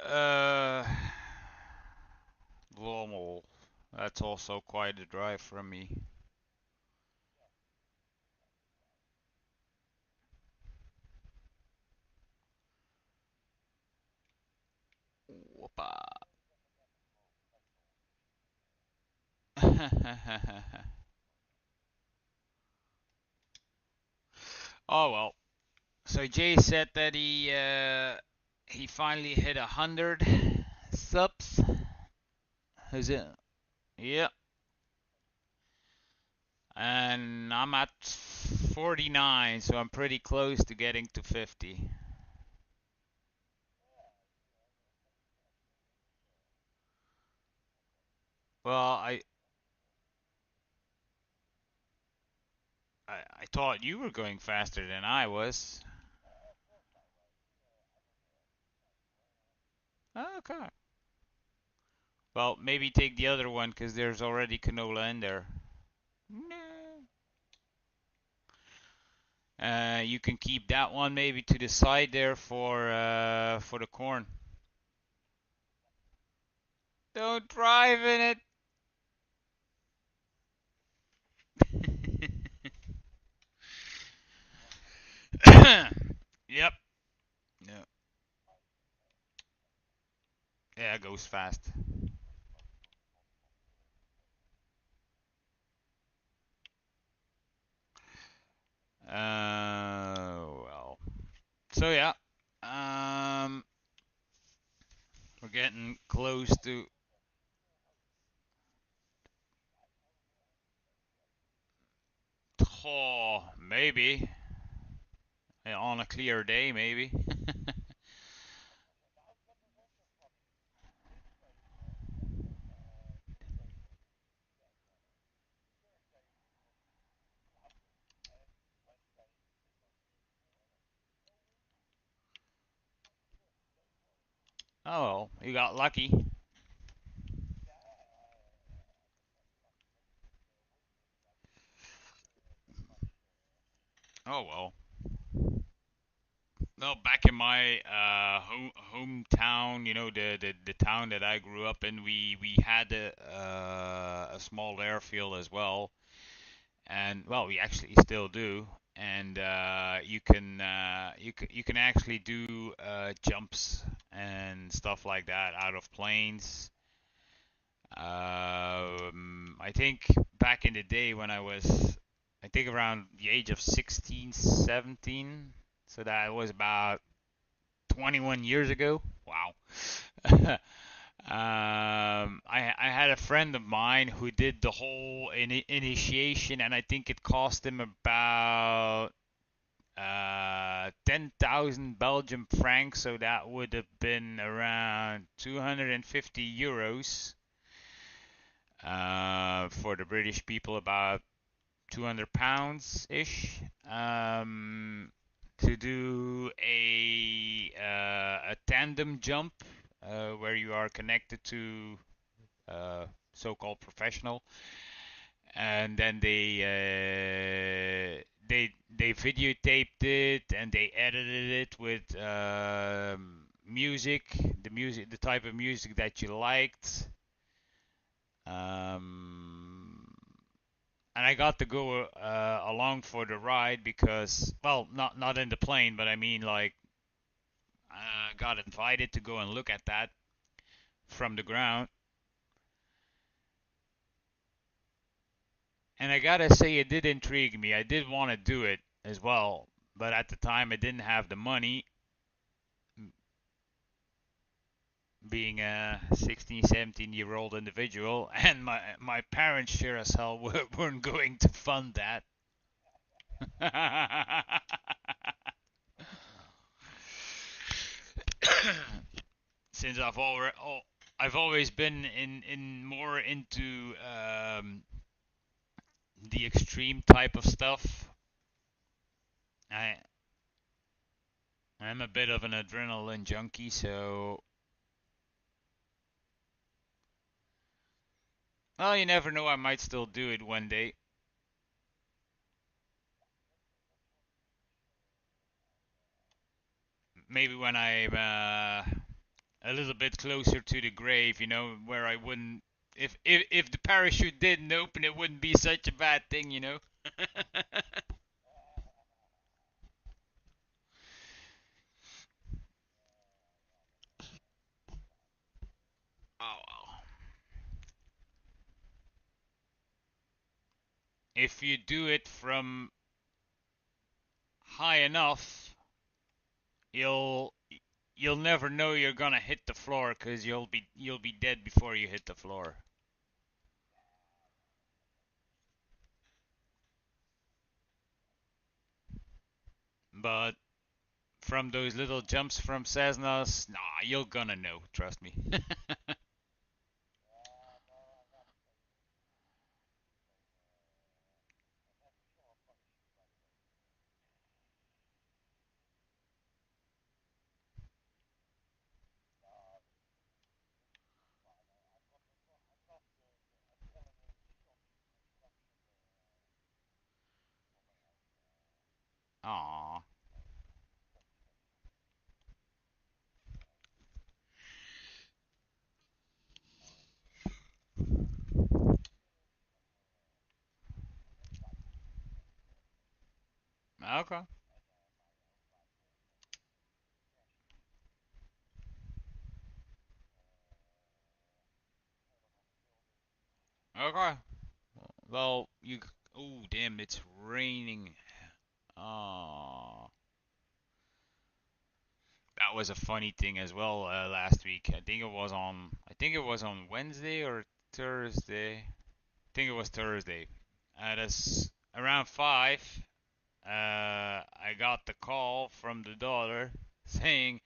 Uh. Lommel. That's also quite a drive from me. Whoopa. Oh well. So Jay said that he finally hit 100 subs. Is it? Yeah. And I'm at 49, so I'm pretty close to getting to 50. Well, I thought you were going faster than I was. Okay. Well, maybe take the other one because there's already canola in there. No. You can keep that one maybe to the side there for the corn. Don't drive in it. Yep. Yeah. Yeah, it goes fast. Well. So yeah. Um, we're getting close to. Oh, maybe. Yeah, on a clear day, maybe. Oh well, you got lucky. Oh well. No, back in my hometown, the town that I grew up in, we had a small airfield as well, and well, we actually still do. And you can actually do jumps and stuff like that out of planes. I think back in the day when I think around the age of 16, 17, so that was about 21 years ago. Wow. I had had a friend of mine who did the whole initiation, and I think it cost him about 10,000 Belgian francs, so that would have been around 250 euros. For the British people, about 200 pounds ish. To do a tandem jump where you are connected to so-called professional, and then they videotaped it and they edited it with music, the type of music that you liked. Um, and I got to go along for the ride because, well, not in the plane, but I mean like I got invited to go and look at that from the ground. And I gotta say, it did intrigue me. I did want to do it as well, but at the time I didn't have the money, being a 16, 17-year-old individual, and my parents sure as hell weren't going to fund that. Since I've always been in more into the extreme type of stuff. I I'm a bit of an adrenaline junkie, so well, you never know. I might still do it one day. Maybe when I'm a little bit closer to the grave, where I wouldn't. If the parachute didn't open, it wouldn't be such a bad thing. Oh well. If you do it from high enough, you'll you'll never know you're gonna hit the floor because you'll be dead before you hit the floor. But from those little jumps from Cessnas, nah, you're gonna know. Trust me. Aw. Okay. Okay. Well, you. Oh, damn! It's raining. Oh, that was a funny thing as well last week. I think it was on Wednesday or Thursday. I think it was Thursday. At us around 5, I got the call from the daughter saying,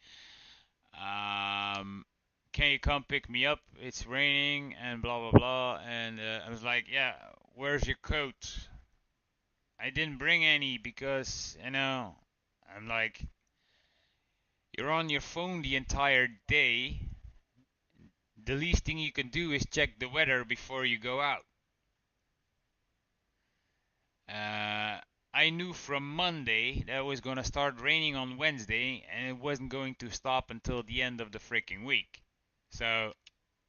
um, "Can you come pick me up? It's raining and blah blah blah." And I was like, "Yeah, where's your coat?" I didn't bring any because I'm like, you're on your phone the entire day. The least thing you can do is check the weather before you go out. Uh, I knew from Monday that it was going to start raining on Wednesday and it wasn't going to stop until the end of the freaking week. So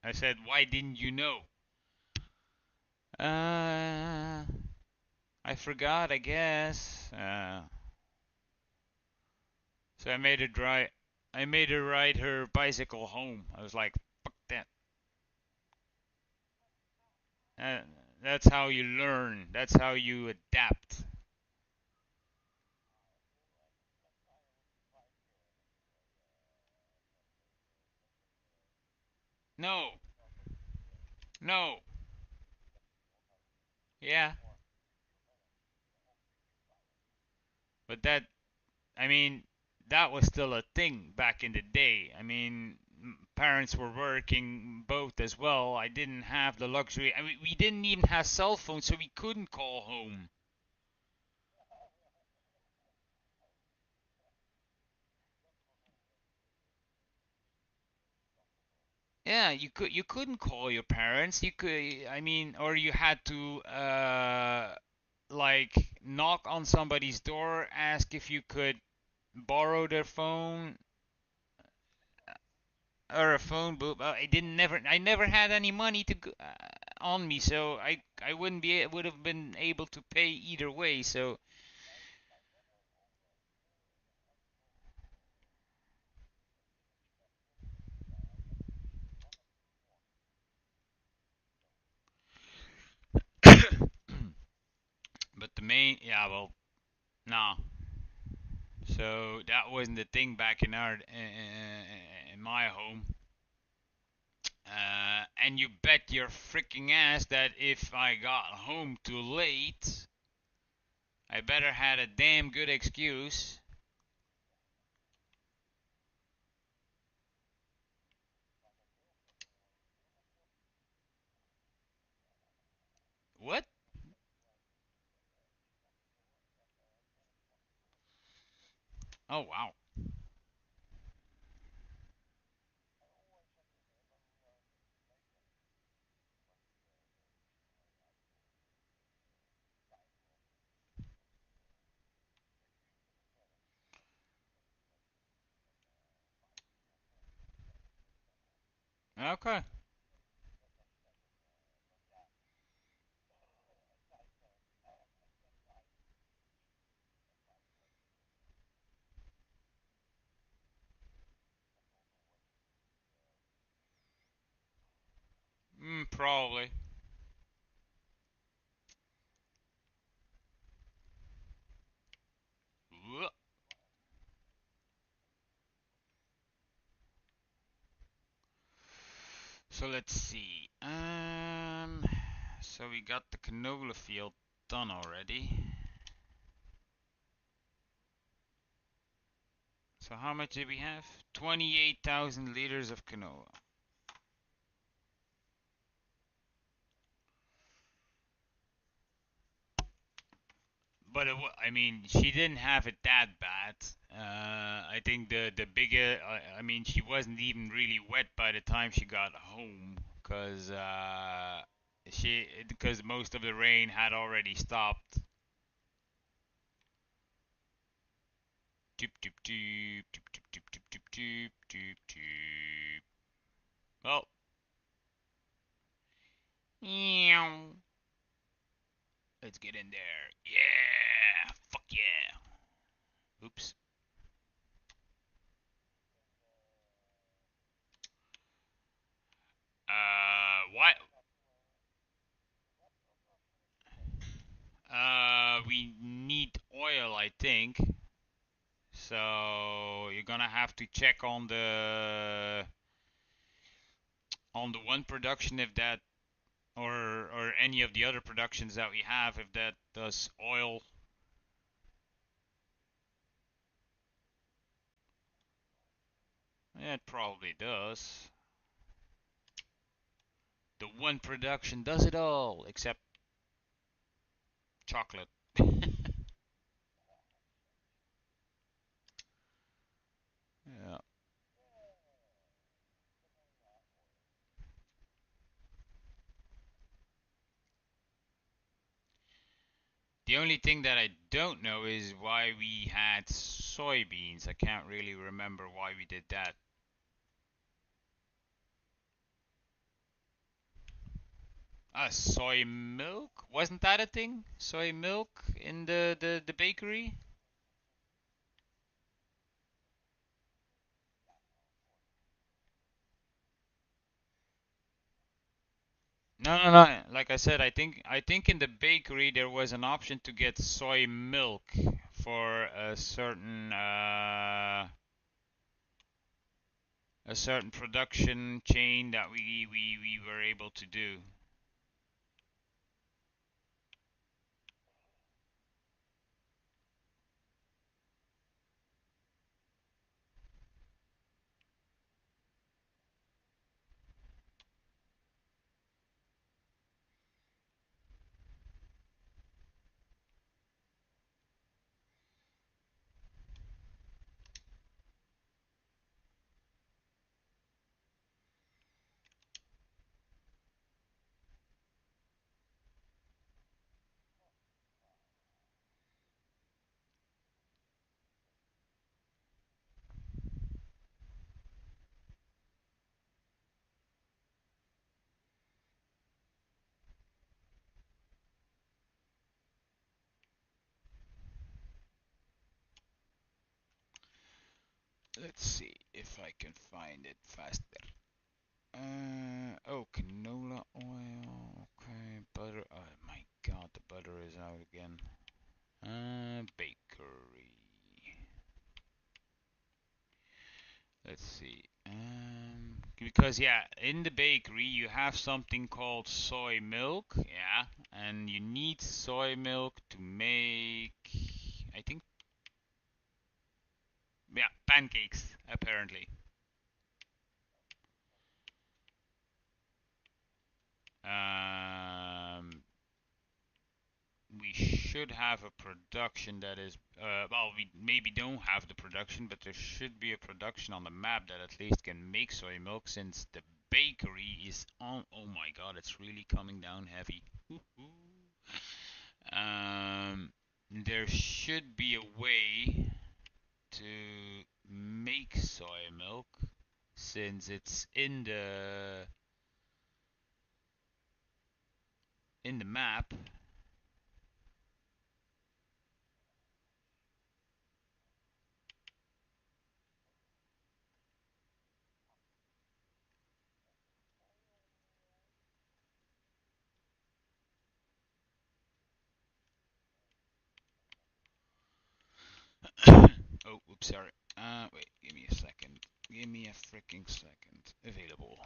I said, why didn't you know? Uh, I forgot, I guess. So I made her ride her bicycle home. I was like, fuck that. Uh, that's how you learn. That's how you adapt. No, No. Yeah. But I mean, that was still a thing back in the day. I mean, parents were working both as well. I didn't have the luxury. I mean, we didn't even have cell phones, so we couldn't call home. Yeah, you couldn't call your parents. You could, I mean, or you had to like knock on somebody's door, ask if you could borrow their phone or a phone book. I never had any money on me, so I wouldn't be would have been able to pay either way. So, but the main, yeah, well, no. So that wasn't the thing back in my home. And you bet your freaking ass that if I got home too late, I better had a damn good excuse. What? Oh wow. Okay. Probably. So let's see. So we got the canola field done already. So how much did we have? 28,000 liters of canola. But I mean, she didn't have it that bad. I think the bigger, I mean, she wasn't even really wet by the time she got home, because most of the rain had already stopped. Doop doop doop doop doop doop doop doop doop doop doop. Well, meow. Let's get in there. Yeah, fuck yeah. Oops. What? We need oil, I think. So you're gonna have to check on the one production if that or any of the other productions that we have if that does oil. Yeah, it probably does. The one production does it all except chocolate. Yeah. The only thing that I don't know is why we had soybeans. I can't really remember why we did that. Soy milk? Wasn't that a thing? Soy milk in the bakery? No, no, no. Like I said, I think in the bakery there was an option to get soy milk for a certain a certain production chain that we were able to do. Let's see if I can find it faster. Oh, canola oil. Okay, butter. Oh my god, the butter is out again. Bakery. Let's see. Because yeah, in the bakery you have something called soy milk. Yeah, and you need soy milk to make, I think, yeah, pancakes apparently. Um, we should have a production that is well, we maybe don't have the production, but there should be a production on the map that at least can make soy milk, since the bakery is on. Oh my god, it's really coming down heavy. There should be a way to make soy milk, since it's in the map. Oh, oops, sorry. Wait, give me a second. Give me a freaking second. Available.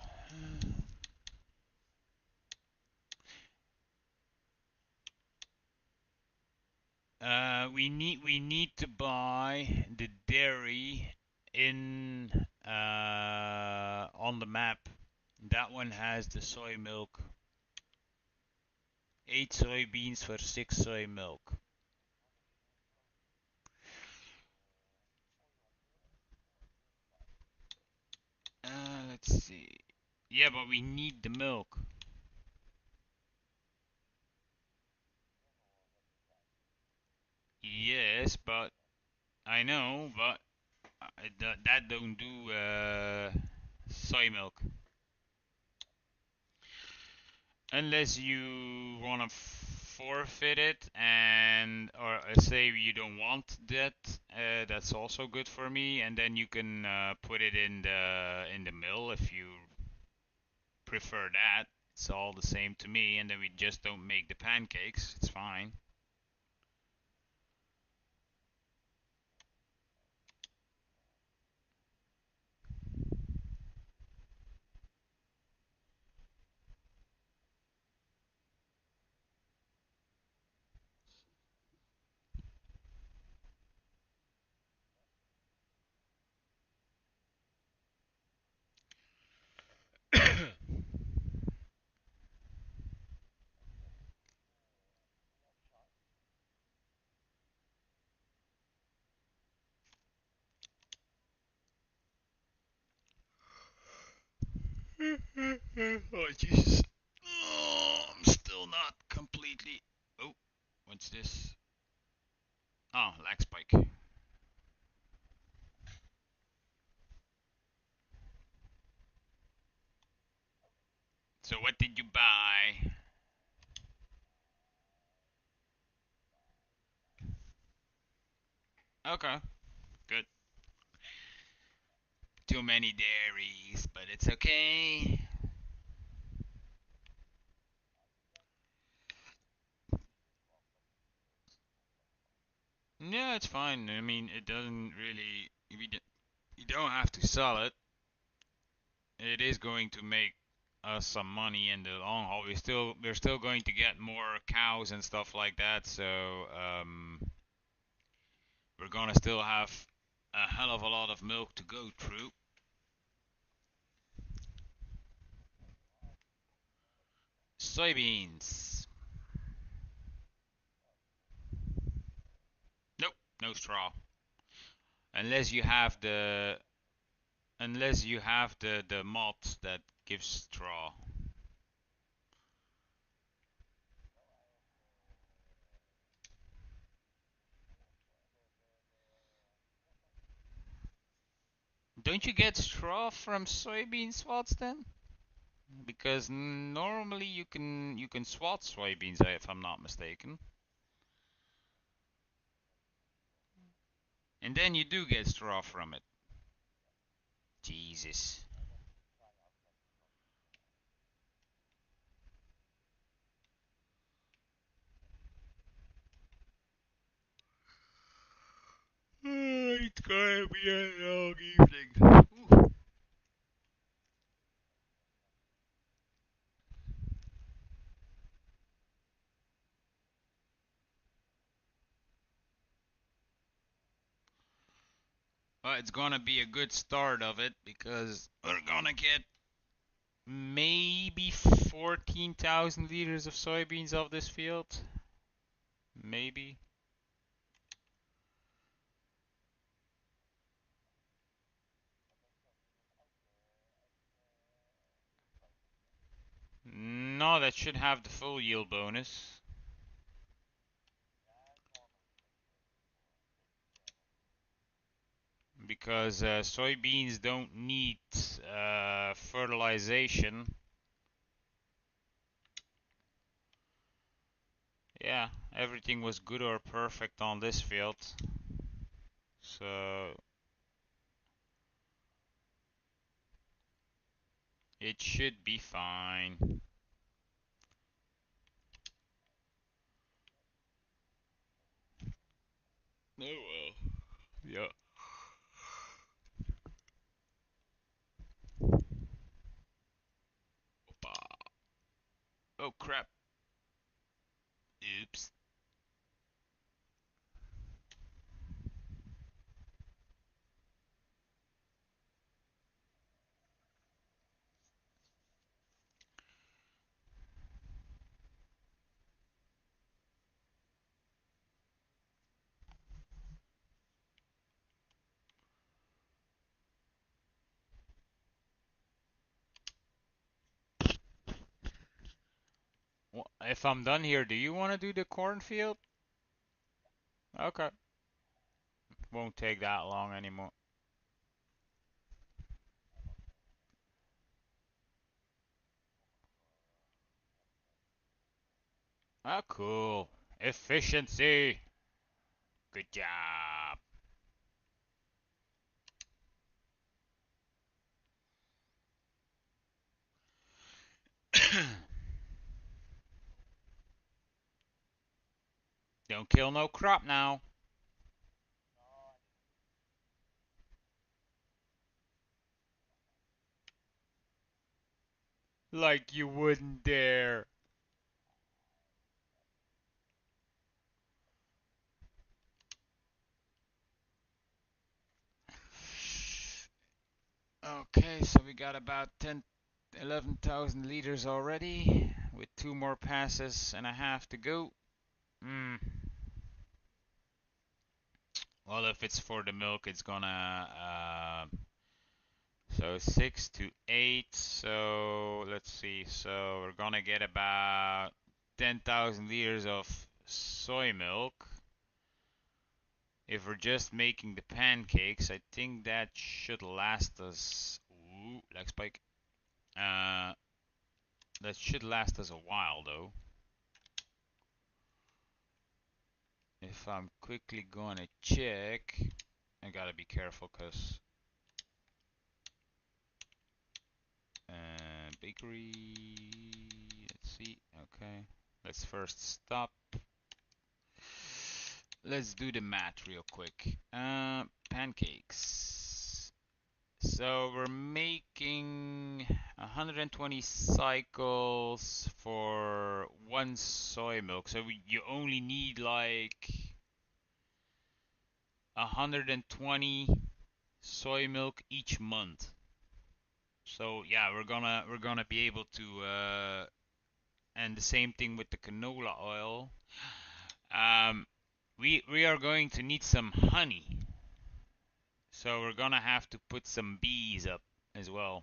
We need to buy the dairy in on the map. That one has the soy milk. 8 soybeans for 6 soy milk. Let's see. Yeah, but we need the milk. Yes, but I know, but that don't do soy milk. Unless you want to forfeit it, and or say you don't want that, that's also good for me, and then you can put it in the mill if you prefer that. It's all the same to me, and then we just don't make the pancakes. It's fine. Oh Jesus! Oh, I'm still not completely. Oh, what's this? Oh, lag spike. So what did you buy? Okay, good. Too many dairies, but it's okay. Yeah, it's fine. I mean, it doesn't really. You don't have to sell it. it is going to make us some money in the long haul. We're still going to get more cows and stuff like that. So we're gonna still have a hell of a lot of milk to go through. Soybeans. Nope, no straw. Unless you have the malt that gives straw. Don't you get straw from soybean swaths then? Because normally you can swat soybeans if I'm not mistaken, and then you do get straw from it. Jesus. It's gonna be a long evening. Ooh. Well, it's gonna be a good start of it because we're gonna get maybe 14,000 liters of soybeans off this field. Maybe. No, that should have the full yield bonus. Because soybeans don't need fertilization. Yeah, everything was good or perfect on this field. So it should be fine. Oh well. Yeah. Opa. Oh crap. Oops. Well, if I'm done here, do you want to do the cornfield? Okay. Won't take that long anymore. Ah, cool. Efficiency. Good job. Don't kill no crop now. Like you wouldn't dare. Okay, so we got about 10, 11,000 liters already, with two more passes and a half to go. Hmm. Well, if it's for the milk, it's gonna so 6 to 8. So let's see. So we're gonna get about 10,000 liters of soy milk. If we're just making the pancakes, I think that should last us. Ooh, leg spike. Uh, that should last us a while though. If I'm quickly gonna check, I gotta be careful because bakery. Let's see. Okay, let's first stop. Let's do the math real quick. Pancakes. So we're making 120 cycles for one soy milk. So you only need like 120 soy milk each month. So yeah, we're gonna be able to and the same thing with the canola oil. Um, we are going to need some honey. So we're gonna have to put some bees up as well.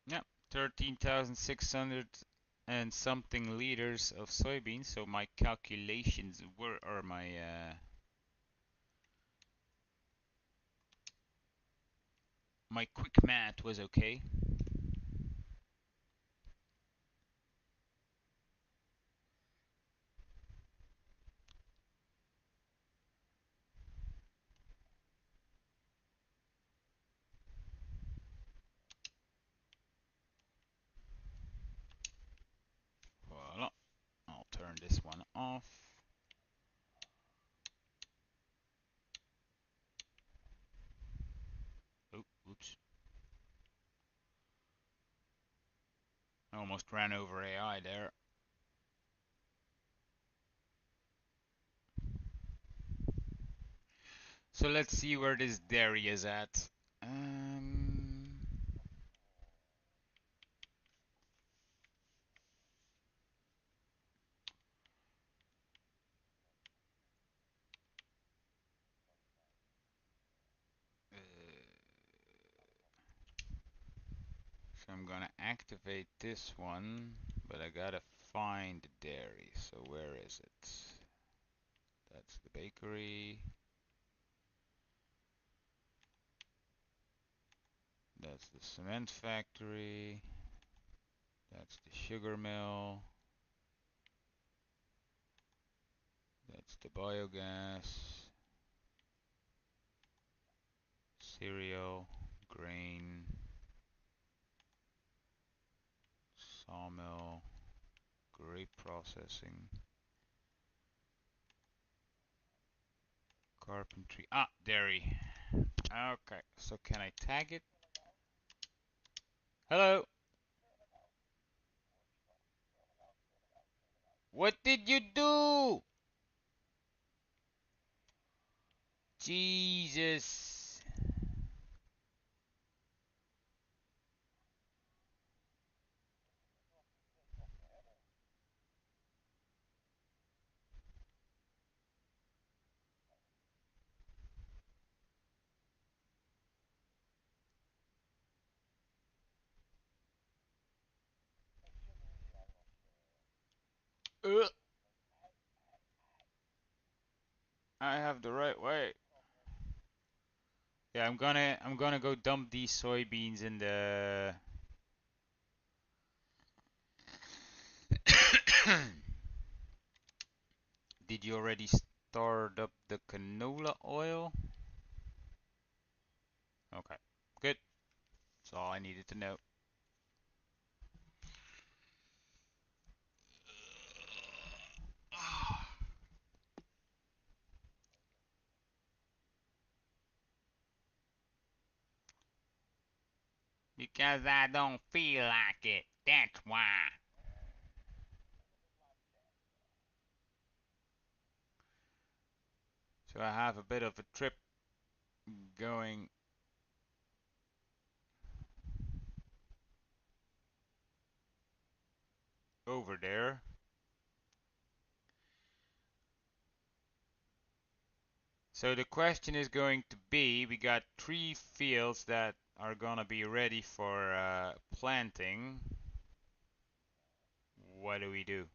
Yep, 13,600 and something liters of soybeans. So my calculations were, or my quick math was okay. Voila. I'll turn this one off. Oh, oops. I almost ran over AI there. So let's see where this dairy is at. Um, uh, so I'm gonna activate this one, but I gotta find the dairy. So where is it? That's the bakery. That's the cement factory. That's the sugar mill. That's the biogas. Cereal, grain, sawmill, grape processing, carpentry. Ah, dairy. Okay, so can I tag it? Hello. What did you do? Jesus. Uh, I have the right way. Yeah, I'm gonna go dump these soybeans in the Did you already start up the canola oil? Okay, good. That's all I needed to know. Because I don't feel like it. That's why. So I have a bit of a trip going. over there. So the question is going to be, we got 3 fields that are gonna be ready for planting. What do we do?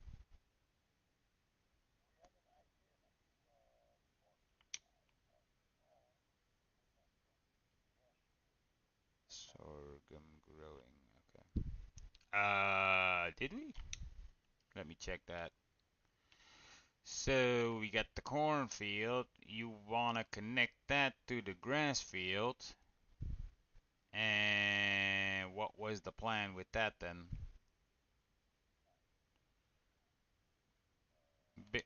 Sorghum growing. Okay. Did we? Let me check that. So we got the cornfield. You wanna connect that to the grass field. And what was the plan with that then? Bi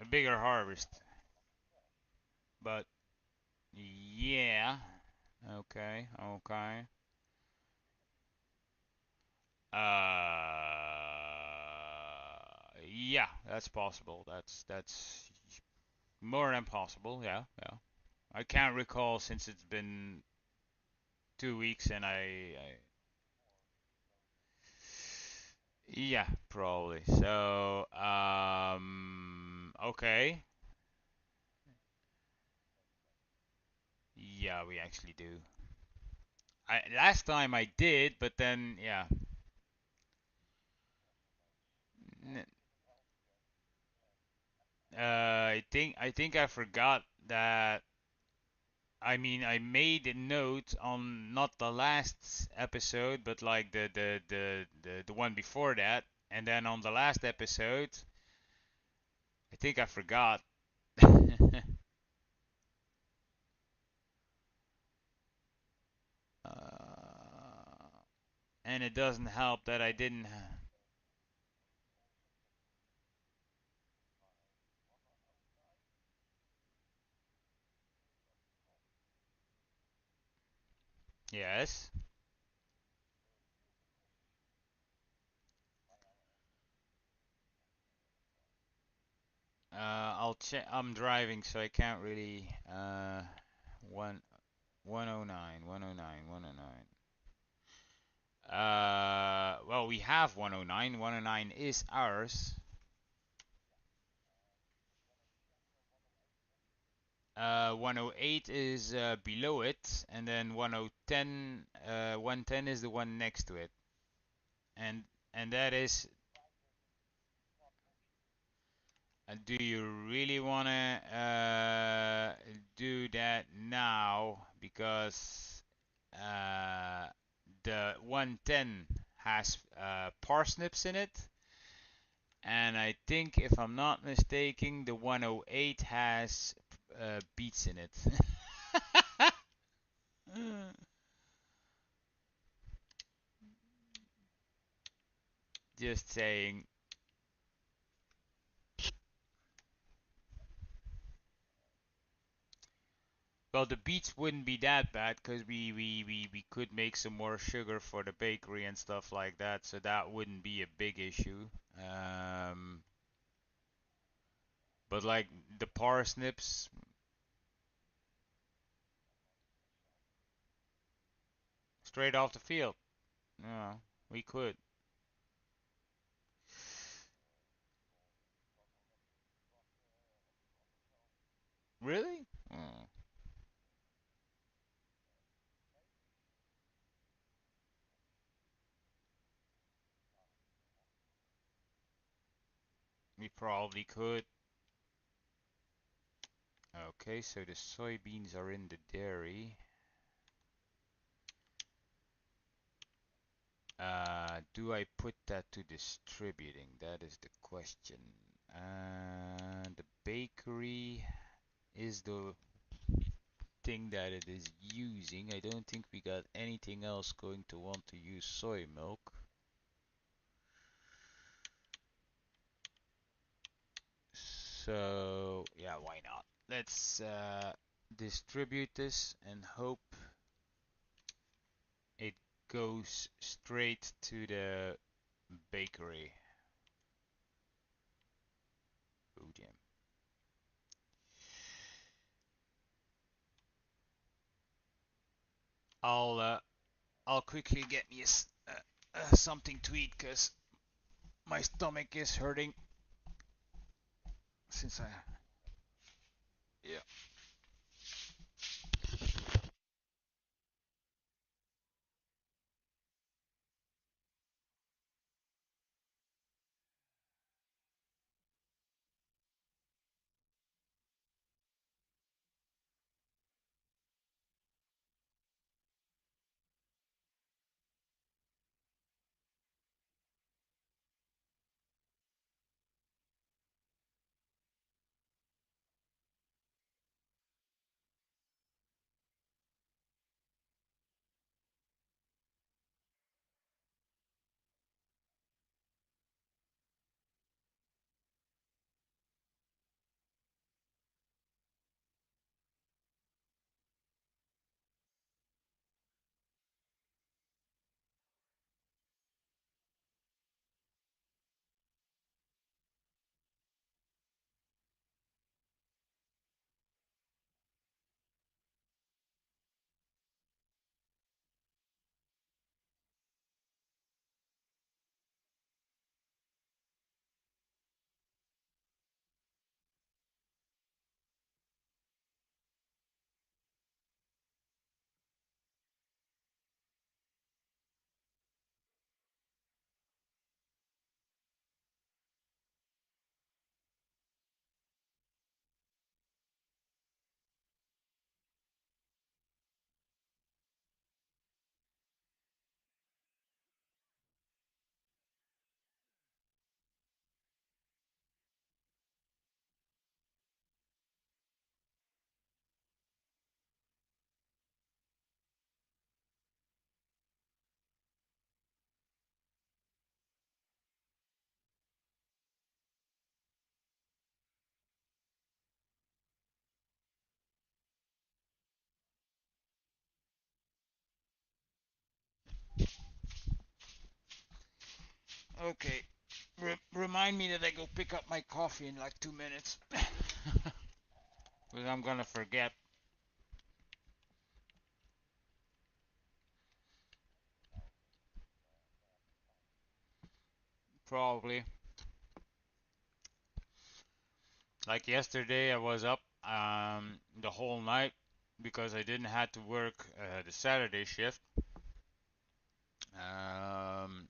a bigger harvest. But yeah. Okay, okay. Yeah, that's possible. That's more than possible. Yeah, yeah. I can't recall since it's been 2 weeks and yeah, probably. So, okay. Yeah, we actually do. Last time I did, but then yeah. N- I think I forgot that. I mean, I made a note on not the last episode, but like the one before that, and then on the last episode, I think I forgot. And it doesn't help that I didn't. Yes. I'll check. I'm driving, so I can't really. One 109, 109, 109. Well, we have 109. 109 is ours. 108 is below it, and then 110, 110 is the one next to it, and and that is. Do you really wanna do that now? Because uh, the 110 has parsnips in it, and I think if I'm not mistaken, the 108 has beets in it. Just saying. Well, the beets wouldn't be that bad because we could make some more sugar for the bakery and stuff like that, so that wouldn't be a big issue. But like the parsnips, straight off the field. No, we could. Really? Oh, we probably could. Okay, so the soybeans are in the dairy. Do I put that to distributing? That is the question. The bakery is the thing that it is using. I don't think we got anything else going to want to use soy milk. So, yeah, why not? Let's distribute this and hope it goes straight to the bakery. Oh, damn. I'll uh, I'll quickly get me something to eat, cause My stomach is hurting since I. Yeah. Okay. Remind me that I go pick up my coffee in like 2 minutes. Because I'm gonna forget. Probably. Like yesterday, I was up the whole night because I didn't have to work the Saturday shift. Um,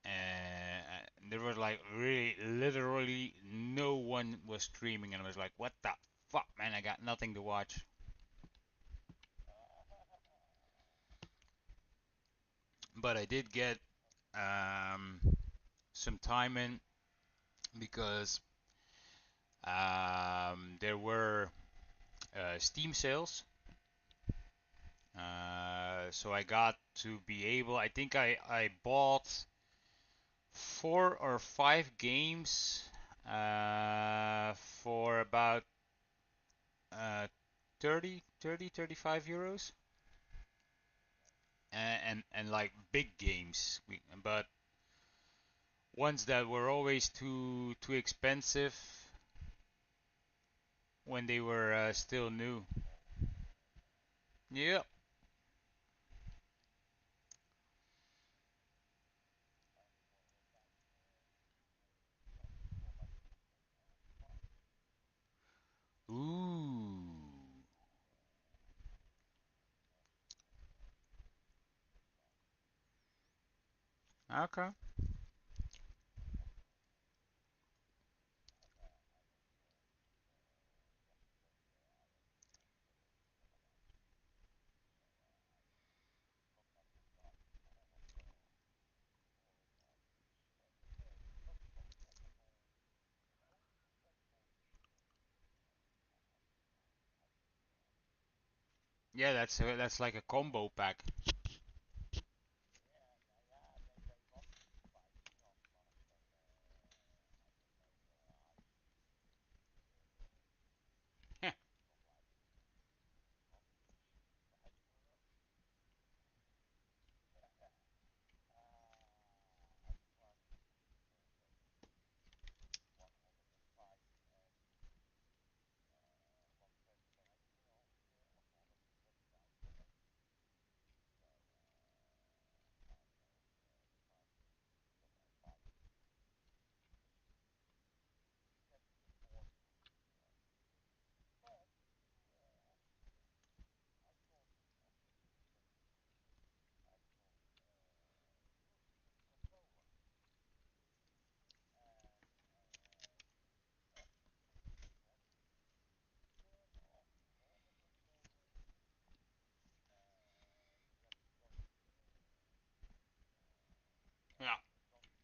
and there was like really, literally no one was streaming, and I was like, "What the fuck, man? I got nothing to watch." But I did get um, some time in because there were Steam sales. So I got to be able. I think I bought 4 or 5 games for about uh, 35 euros, and like big games, but ones that were always too expensive when they were still new. Yep. Ooh. Okay. Yeah, that's like a combo pack.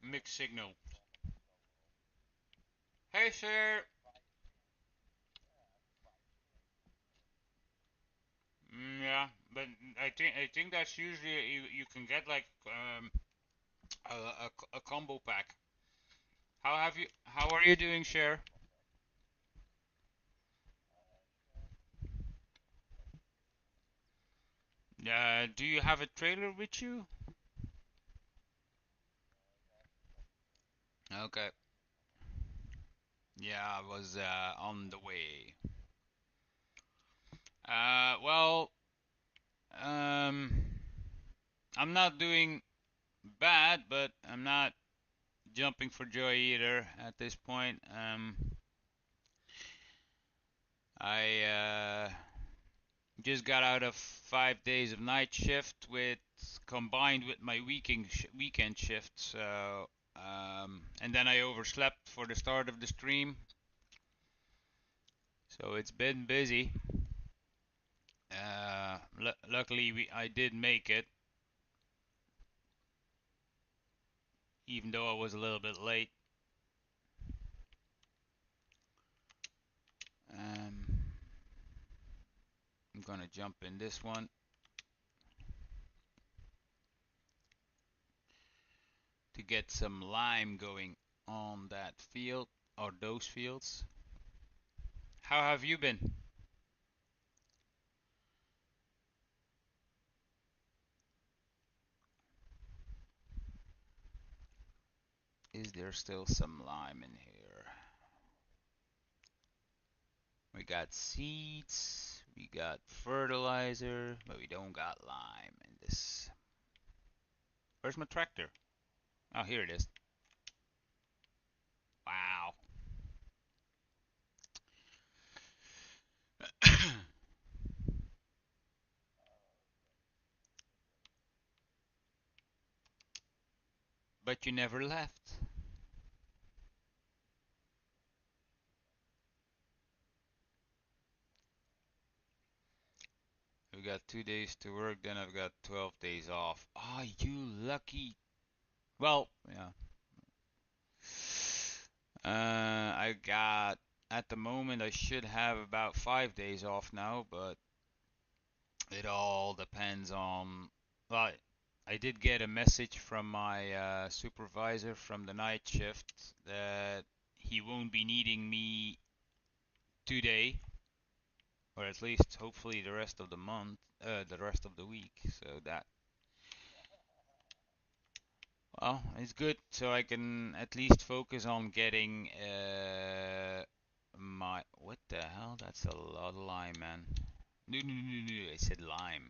mixed signal. Hey, sir. Yeah, but I think that's usually you can get like a combo pack. How are you doing, Cher? Do you have a trailer with you? Okay. Yeah, I was on the way. Well, um, I'm not doing bad, but I'm not jumping for joy either at this point. I just got out of 5 days of night shift with combined with my weekend shift. So and then I overslept for the start of the stream. So it's been busy. Luckily, I did make it, even though I was a little bit late. Um, I'm gonna jump in this one to get some lime going on that field or those fields. How have you been? Is there still some lime in here? We got seeds, we got fertilizer, but we don't got lime in this. Where's my tractor? Oh, here it is. Wow. But you never left. We got 2 days to work, then I've got 12 days off. Ah, oh, you lucky. Well, yeah. I got, at the moment, I should have about 5 days off now, but it all depends on. Well, I did get a message from my supervisor from the night shift that he won't be needing me today, or at least hopefully the rest of the month, the rest of the week. So that, well, it's good. So I can at least focus on getting my. What the hell? That's a lot of lime, man. No, no, no, no. I said lime.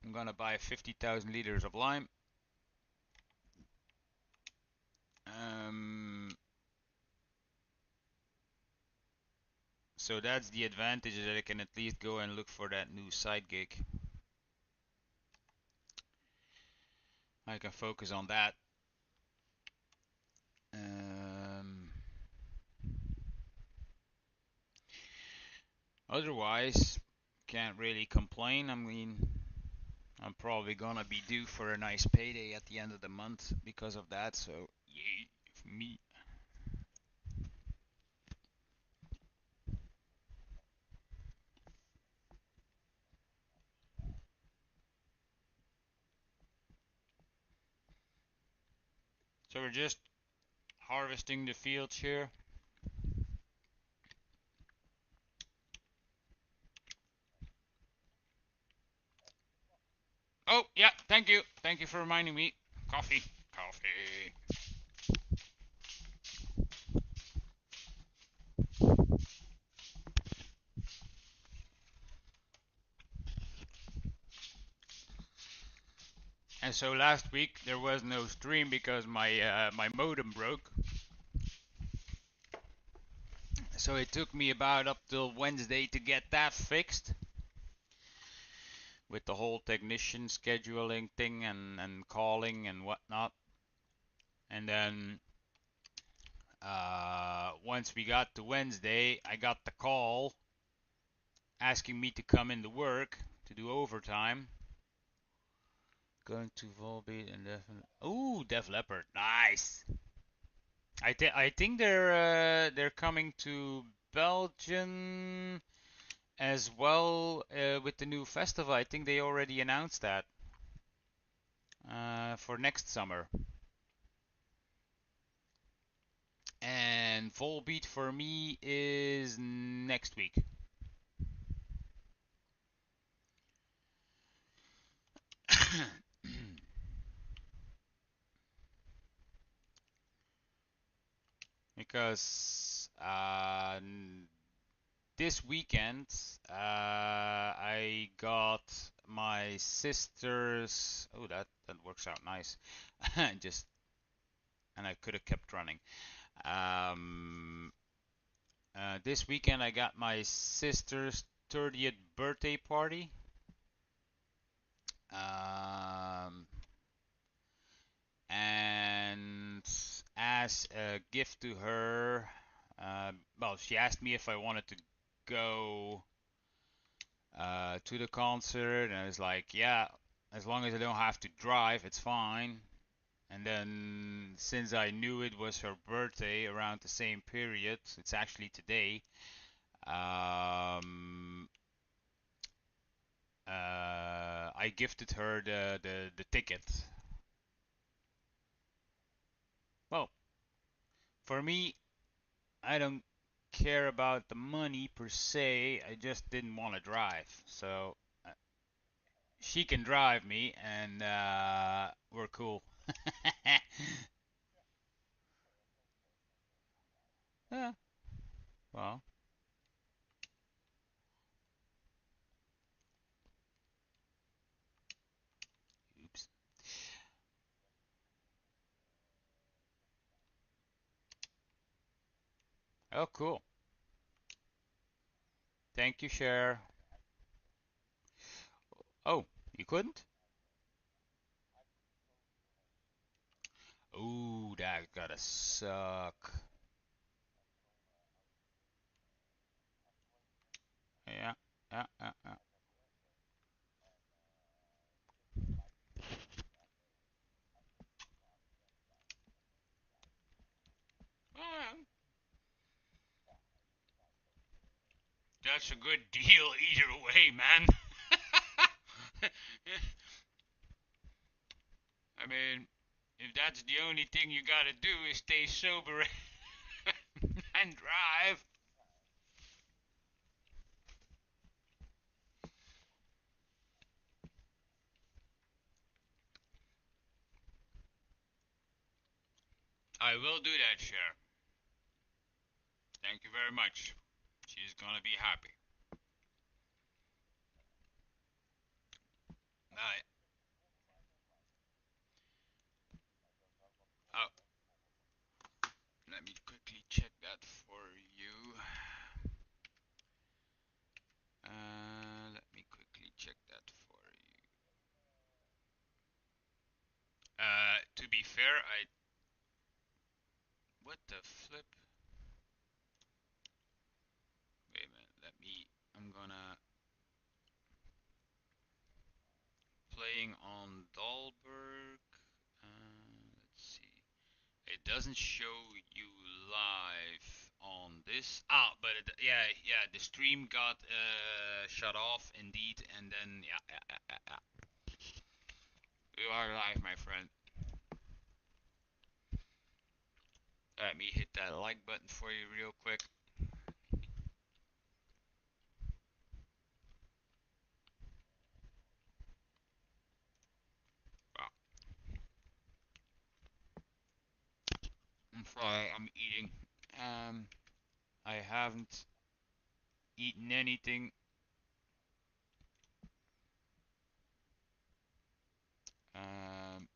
I'm gonna buy 50,000 liters of lime. Um, so that's the advantage that I can at least go and look for that new side gig. I can focus on that. Um, Otherwise, can't really complain. I mean, I'm probably gonna be due for a nice payday at the end of the month because of that. So, yeah, me. So we're just harvesting the fields here. Oh, yeah, thank you. Thank you for reminding me. Coffee. Coffee. And so last week there was no stream because my modem broke. So it took me about up till Wednesday to get that fixed with the whole technician scheduling thing and calling and whatnot. And then once we got to Wednesday, I got the call asking me to come into work to do overtime. Going to Volbeat and Ooh, Def Leppard. Nice. I think they're coming to Belgium as well with the new festival. I think they already announced that for next summer. And Volbeat for me is next week. Because this weekend I got my sister's. Oh, that works out nice. Just and I could have kept running. Um, this weekend I got my sister's 30th birthday party. Um, and as a gift to her, well, she asked me if I wanted to go to the concert, and I was like, yeah, as long as I don't have to drive, it's fine. And then, since I knew it was her birthday around the same period, it's actually today, um, I gifted her the ticket. Well, for me, I don't care about the money per se. I just didn't want to drive. So she can drive me, and we're cool. Yeah, well, oops. Oh, cool. Thank you, Cher. Oh, you couldn't? Ooh, that gotta suck. Yeah, yeah, yeah, yeah. Well, that's a good deal either way, man. I mean, if that's the only thing you gotta do is stay sober and drive, I will do that, Cher. Thank you very much. She's gonna be happy. I, oh, let me quickly check that for you. Let me quickly check that for you. To be fair, what the flip? Wait a minute. I'm gonna playing on dalberg. Let's see. It doesn't show you live on this. Ah, but yeah, yeah, the stream got shut off indeed, and then yeah, yeah, yeah, yeah, yeah. You are live, my friend. Let me hit that like button for you real quick. Ah, I'm sorry, I'm eating. Um, I haven't eaten anything. Um,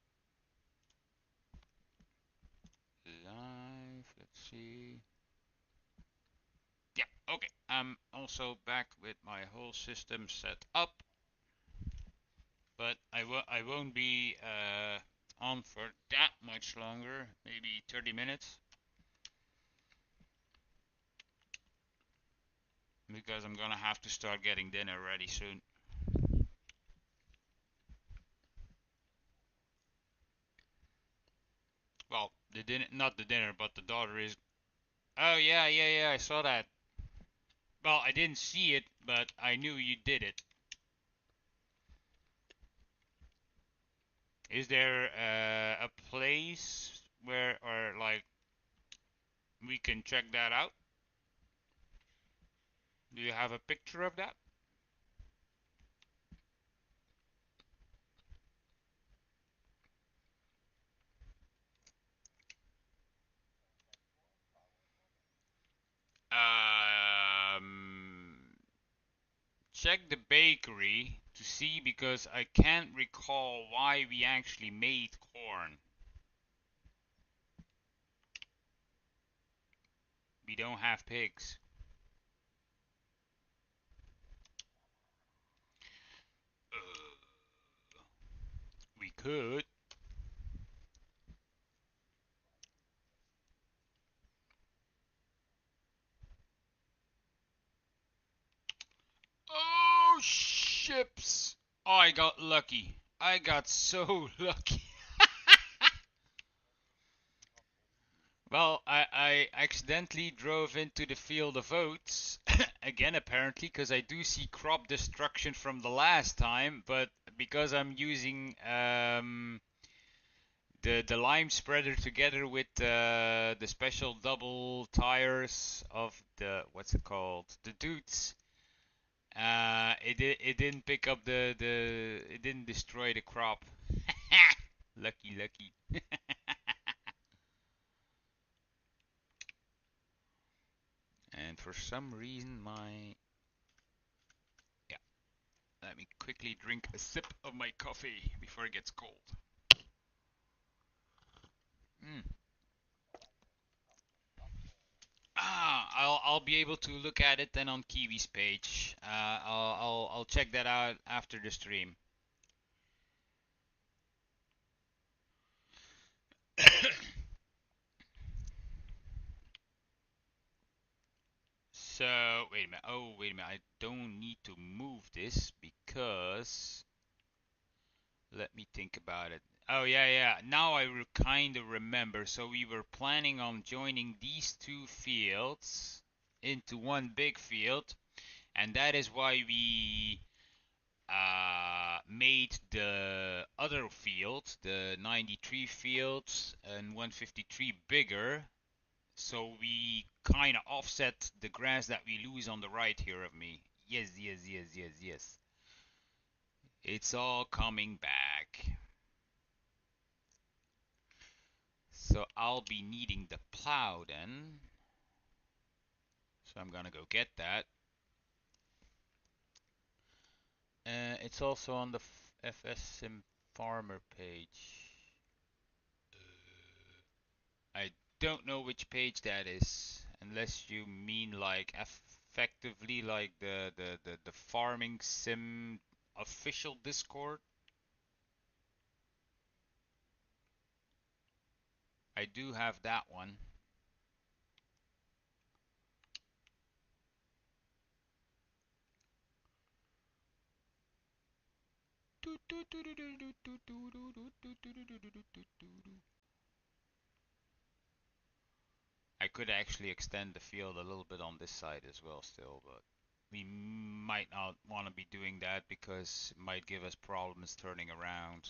live. Let's see. Yeah, okay. I'm also back with my whole system set up, but I won't be on for that much longer. Maybe 30 minutes, because I'm gonna have to start getting dinner ready soon. The dinner, not the dinner, but the daughter is. Oh yeah, yeah, yeah. I saw that. Well, I didn't see it, but I knew you did it. Is there a place where, or like, we can check that out? Do you have a picture of that? Um, check the bakery to see because I can't recall why we actually made corn. We don't have pigs. We could. Oh, ships! Oh, I got lucky. I got so lucky. Well, I accidentally drove into the field of oats again, apparently, because I do see crop destruction from the last time, but because I'm using the lime spreader together with the special double tires of the what's it called, the Dudes, it didn't pick up the it didn't destroy the crop. Lucky, lucky. And for some reason my yeah, let me quickly drink a sip of my coffee before it gets cold. Mm. I'll be able to look at it then on Kiwi's page. I'll check that out after the stream. So wait a minute. Oh wait a minute. I don't need to move this because let me think about it. Oh yeah, yeah. Now I kind of remember. So we were planning on joining these two fields into one big field, and that is why we made the other field, the 93 field and 153 bigger, so we kind of offset the grass that we lose on the right here of me. Yes, yes, yes, yes, yes. It's all coming back. So I'll be needing the plow then. So I'm gonna go get that. It's also on the A.I.Farmer page. I don't know which page that is, unless you mean like effectively like the farming sim official Discord. I do have that one. I could actually extend the field a little bit on this side as well still, but we might not want to be doing that because it might give us problems turning around.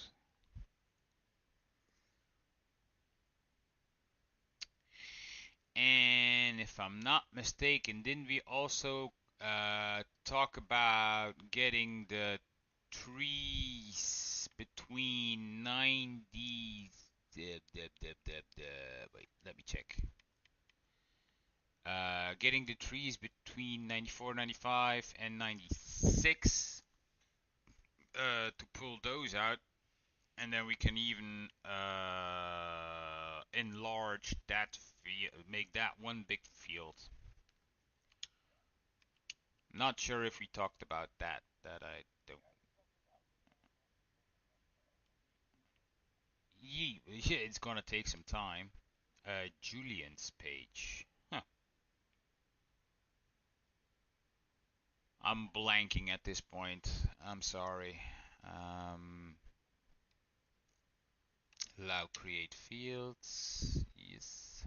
And if I'm not mistaken, didn't we also talk about getting the trees between 90? Wait, let me check. Getting the trees between 94, 95, and 96 to pull those out, and then we can even enlarge that field, make that one big field. Not sure if we talked about that. That I don't. Yeah, it's gonna take some time. Julian's page. Huh. I'm blanking at this point. I'm sorry. Um, Allow create fields. is.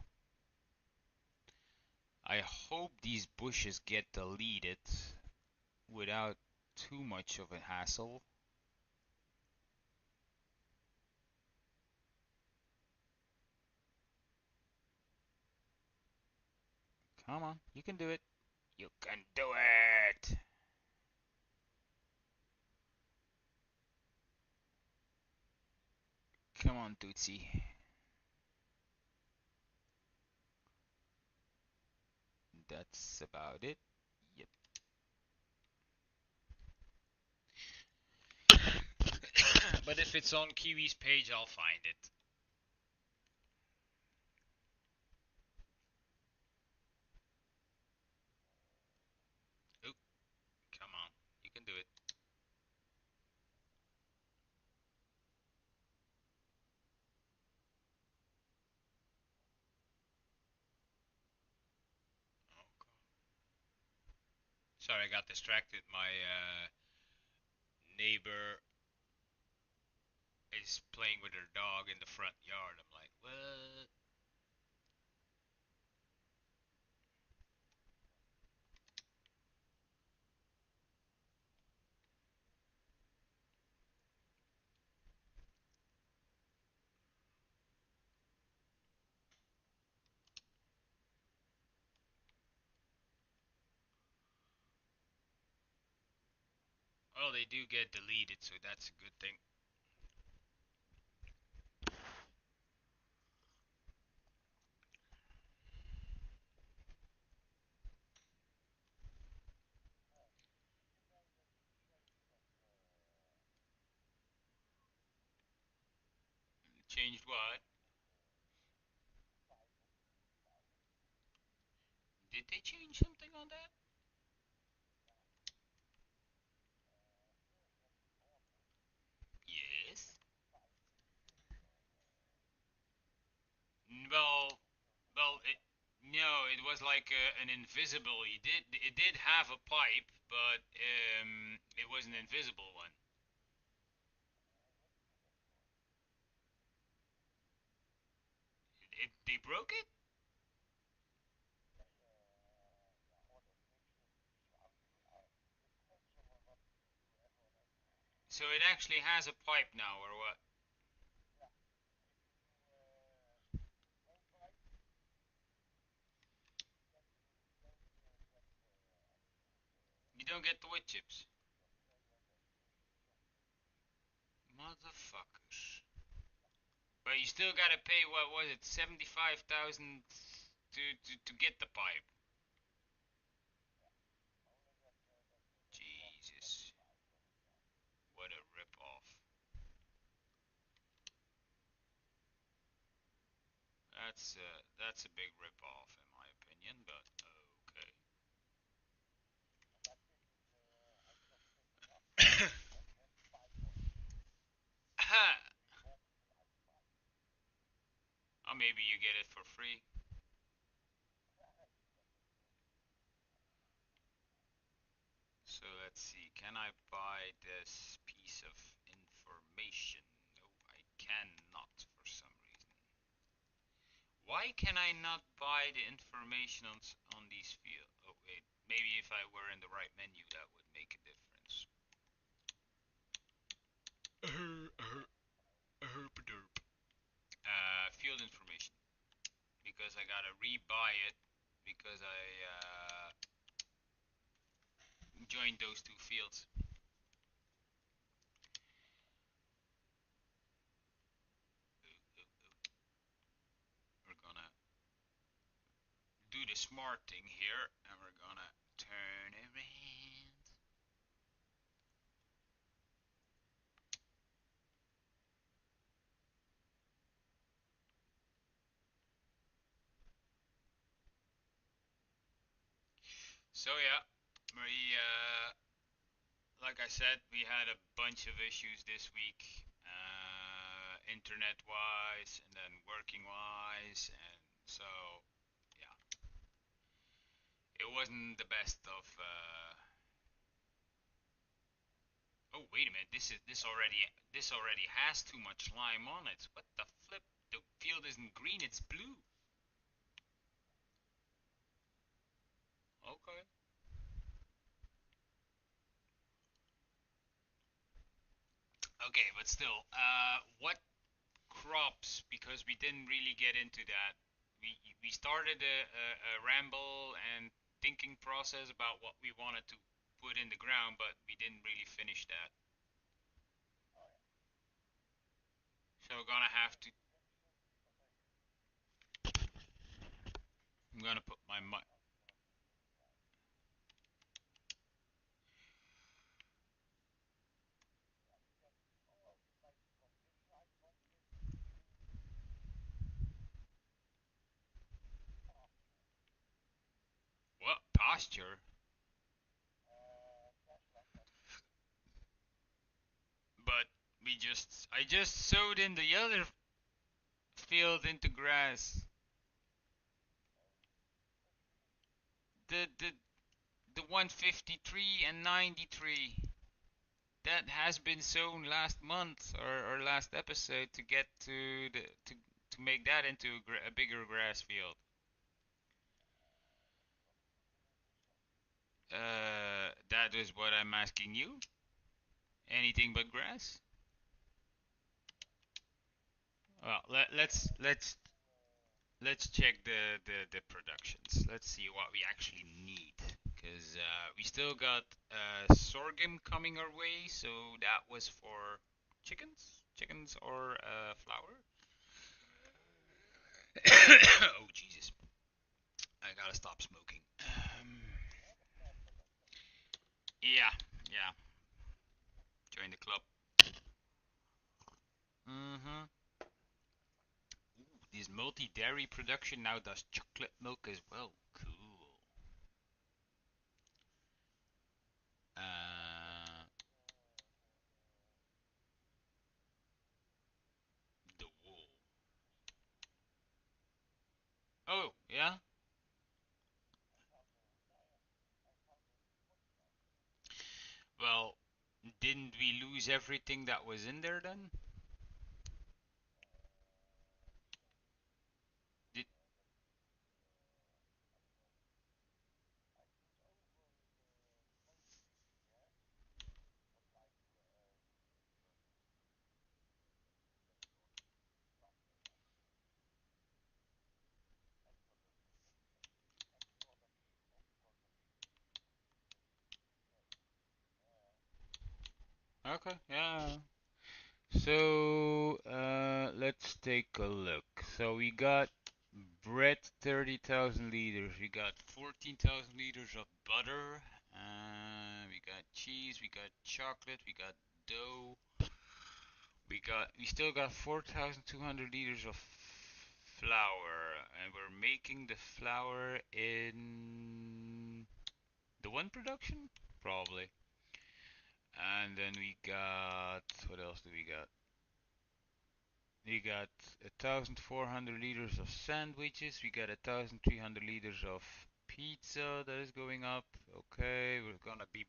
I hope these bushes get deleted without too much of a hassle. Come on, you can do it. You can do it! Come on, Tootsie. That's about it. Yep. But if it's on Kiwi's page, I'll find it. Oh, come on. You can do it. Oh, sorry, I got distracted. My neighbor is playing with her dog in the front yard. I'm like, what? Well, they do get deleted, so that's a good thing. Changed what? Did they change something on that? Yes. Well, no, it was like an invisible. It did have a pipe, but it was an invisible one. They broke it, so it actually has a pipe now, or what? You don't get the wood chips, motherfuckers. But you still gotta pay. What was it? 75,000 to get the pipe. Jesus, what a rip off. That's a big rip off in my opinion, but okay. Or maybe you get it for free. So let's see. Can I buy this piece of information? No, I cannot for some reason. Why can I not buy the information on these fields? Oh wait, maybe if I were in the right menu that would make a difference. Field information, because I gotta rebuy it because I joined those two fields. We're gonna do the smart thing here, and we're gonna turn around. So yeah, we like I said, we had a bunch of issues this week, internet-wise, and then working-wise, and so yeah, it wasn't the best of. Oh wait a minute, this already has too much lime on it. What the flip? The field isn't green, it's blue. Okay, but still, what crops? Because we didn't really get into that. We started a ramble and thinking process about what we wanted to put in the ground, but we didn't really finish that. So we're gonna have to. I'm gonna put my what pasture? But I just sowed in the other field into grass. The the 153 and 93 that has been sown last month or last episode to get to the to make that into a bigger grass field. That is what I'm asking you. Anything but grass? Well, let's check the productions. Let's see what we actually need, because we still got sorghum coming our way. So that was for chickens or flour. Oh Jesus! I gotta stop smoking. Yeah, yeah. Join the club. Mm-hmm. Ooh, this multi-dairy production now does chocolate milk as well. Cool. Uh, the wool. Oh, yeah. Well, didn't we lose everything that was in there then? Did okay, yeah. So let's take a look. So we got bread 30,000 liters. We got 14,000 liters of butter. We got cheese. We got chocolate. We got dough. We still got 4,200 liters of flour, and we're making the flour in the one production, probably. And then we got what else do we got? We got 1,400 liters of sandwiches. We got 1,300 liters of pizza that is going up. Okay, we're gonna be.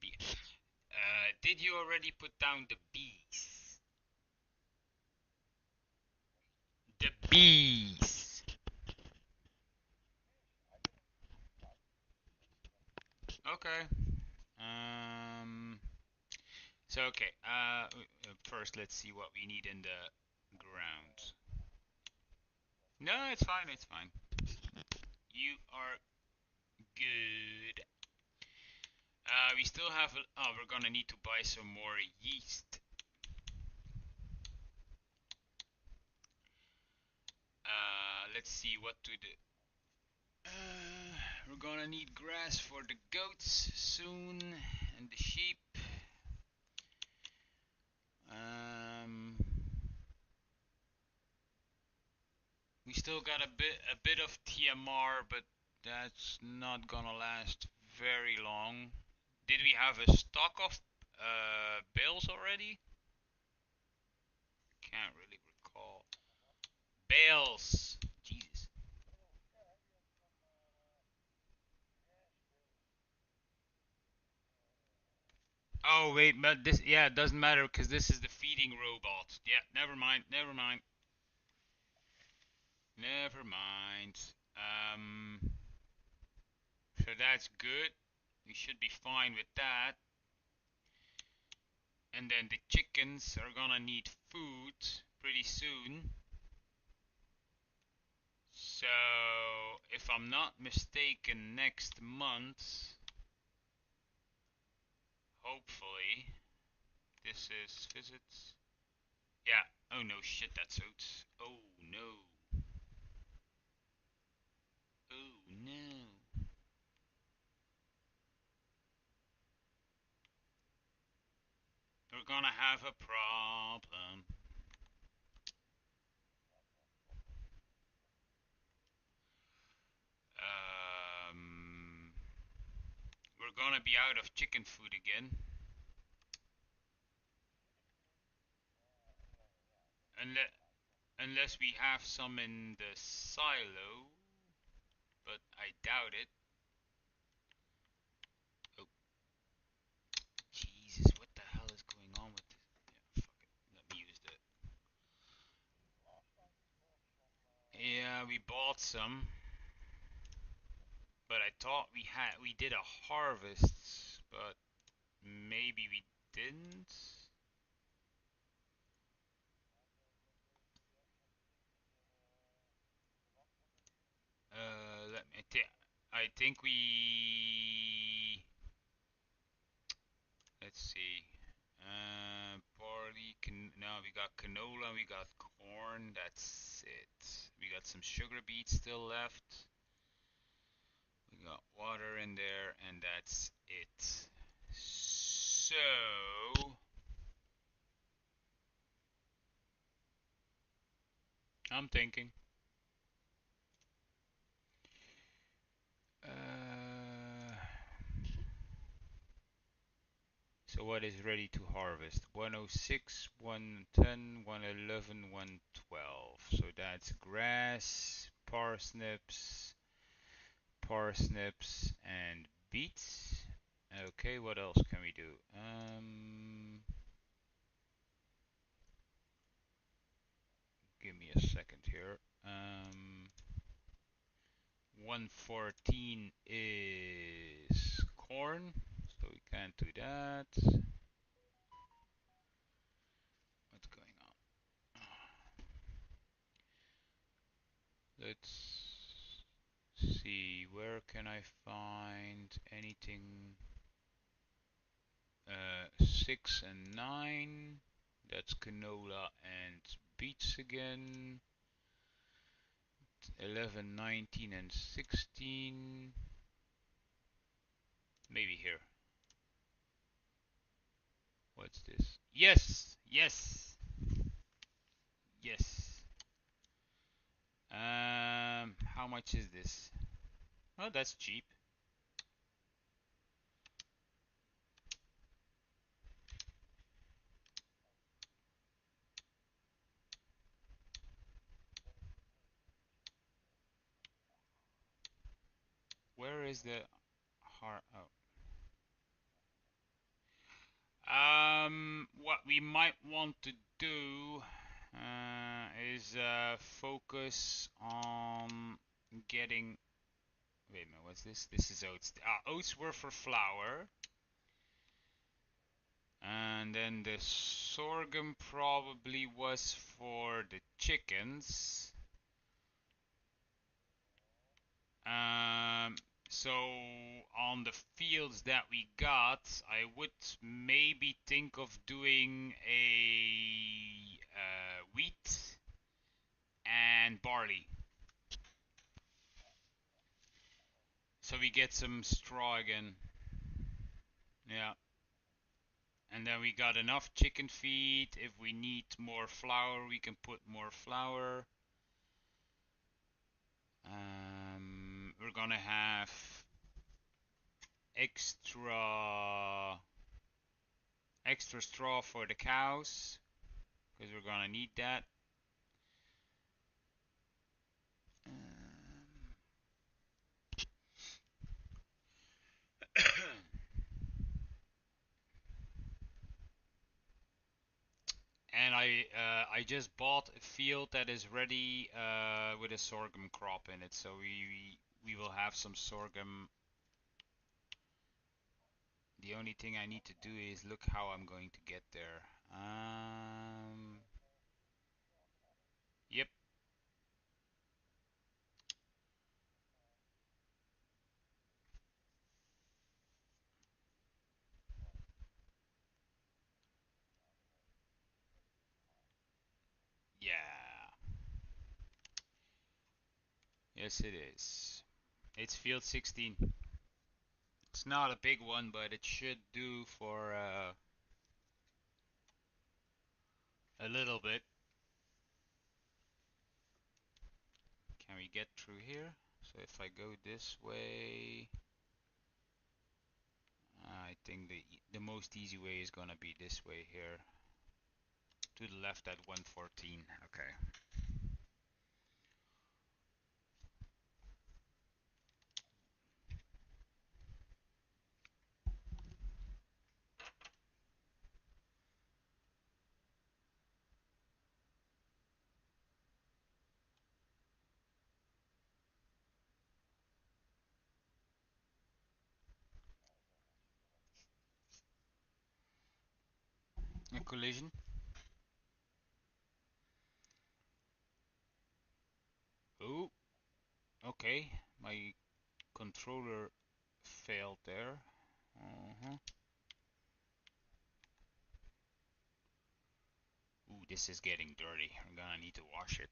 Did you already put down the bees? The bees. Okay. Um. So okay. First, let's see what we need in the ground. No, it's fine. It's fine. You are good. We still have. Oh, we're gonna need to buy some more yeast. Let's see what to do. We're gonna need grass for the goats soon and the sheep. Um, we still got a bit of TMR, but that's not gonna last very long. Did we have a stock of bales already? Can't really recall. Bales. Jesus. Oh wait, but this yeah, it doesn't matter because this is the feeding robot. Yeah, never mind, never mind, never mind. So that's good. We should be fine with that. And then the chickens are gonna need food pretty soon. So, if I'm not mistaken, next month, hopefully, this is visits. Yeah. Oh no, shit, that's oats. Oh no. Oh no. We're gonna have a problem. Um, we're gonna be out of chicken food again. Unless, unless we have some in the silo, but I doubt it. Oh, Jesus, what the hell is going on with this? Yeah, fuck it. Let me use that. Yeah, we bought some, but I thought we did a harvest, but maybe we didn't. Let me. I think we. Let's see. Barley. No, we got canola. We got corn. That's it. We got some sugar beets still left. We got water in there, and that's it. So I'm thinking. So what is ready to harvest? 106, 110, 111, 112. So that's grass, parsnips, and beets. Okay, what else can we do? Give me a second here. 114 is corn, so we can't do that. What's going on? Let's see, where can I find anything? 6 and 9. That's canola and beets again. 11, 19, and 16. Maybe here. What's this? Yes! Yes! Yes! How much is this? Oh, that's cheap. Where is the heart? Oh. What we might want to do is focus on getting. Wait a minute, what's this? This is oats. Oats were for flour, and then the sorghum probably was for the chickens. Um, so on the fields that we got, I would maybe think of doing a wheat and barley. So we get some straw again. Yeah. And then we got enough chicken feed. If we need more flour, we can put more flour. We're gonna have extra straw for the cows because we're gonna need that. Um, and I just bought a field that is ready with a sorghum crop in it, so we will have some sorghum. The only thing I need to do is look how I'm going to get there. Yep. Yeah. Yes, it is. It's field 16. It's not a big one, but it should do for a little bit. Can we get through here? So if I go this way, I think the most easy way is gonna be this way here. To the left at 114. Okay. A collision. Oh, okay. My controller failed there. Uh-huh. Ooh, this is getting dirty. I'm gonna need to wash it.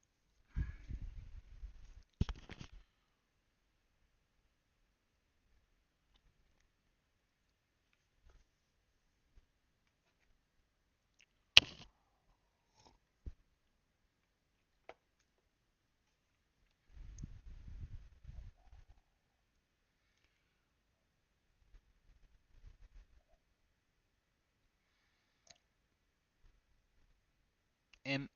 MF.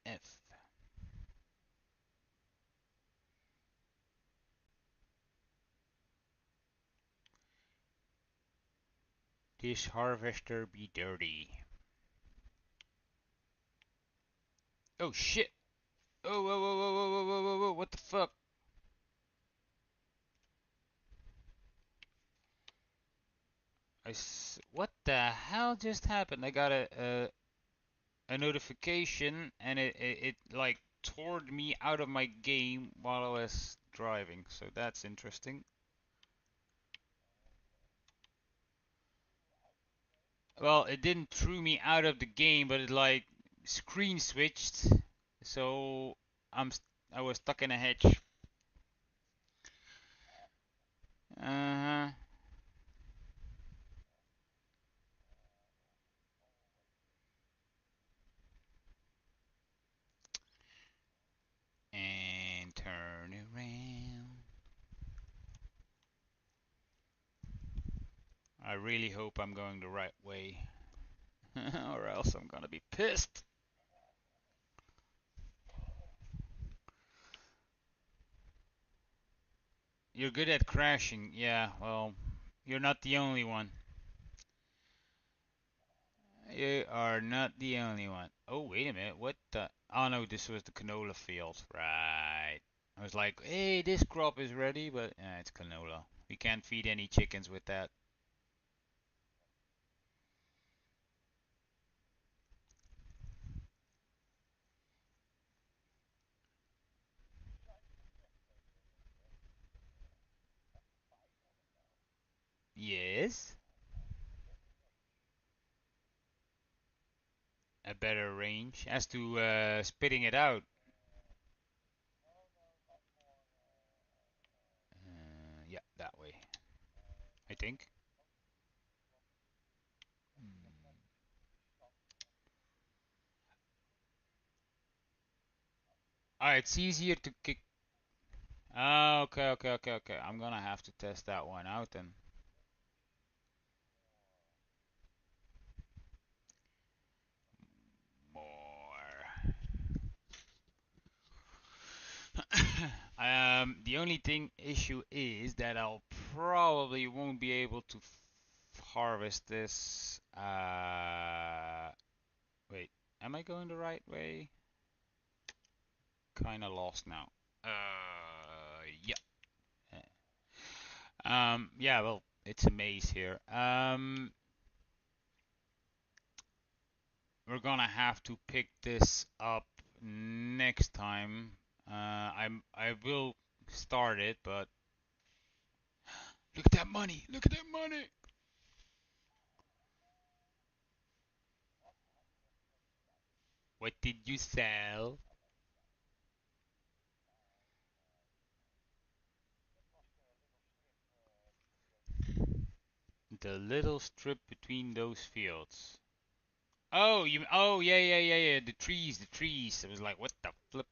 This harvester be dirty. Oh shit! Oh, whoa, whoa, whoa, whoa, whoa, whoa, whoa, whoa, what the fuck? What the hell just happened? I got a notification and it like tore me out of my game while I was driving. So that's interesting. Well, it didn't throw me out of the game, but it like screen switched. So I'm I was stuck in a hedge. Uh-huh. And turn around. I really hope I'm going the right way. Or else I'm gonna be pissed. You're good at crashing. Yeah, well, you're not the only one. You are not the only one. Oh, wait a minute. What the? Oh no, this was the canola field. Right. I was like, hey, this crop is ready, but it's canola. We can't feed any chickens with that. Yes. A better range. As to spitting it out. Yeah, that way. I think. Ah, it's easier to kick. Ah, okay, okay, okay, okay. I'm gonna have to test that one out then. More. The only thing issue is that I'll probably won't be able to harvest this. Wait, am I going the right way? Kinda lost now. Yeah. Yeah, well, it's a maze here. we're gonna have to pick this up next time. I will start it, but look at that money! Look at that money! What did you sell? The little strip between those fields. Oh, you. Oh, yeah, yeah, yeah, yeah. The trees, the trees. It was like, what the flip?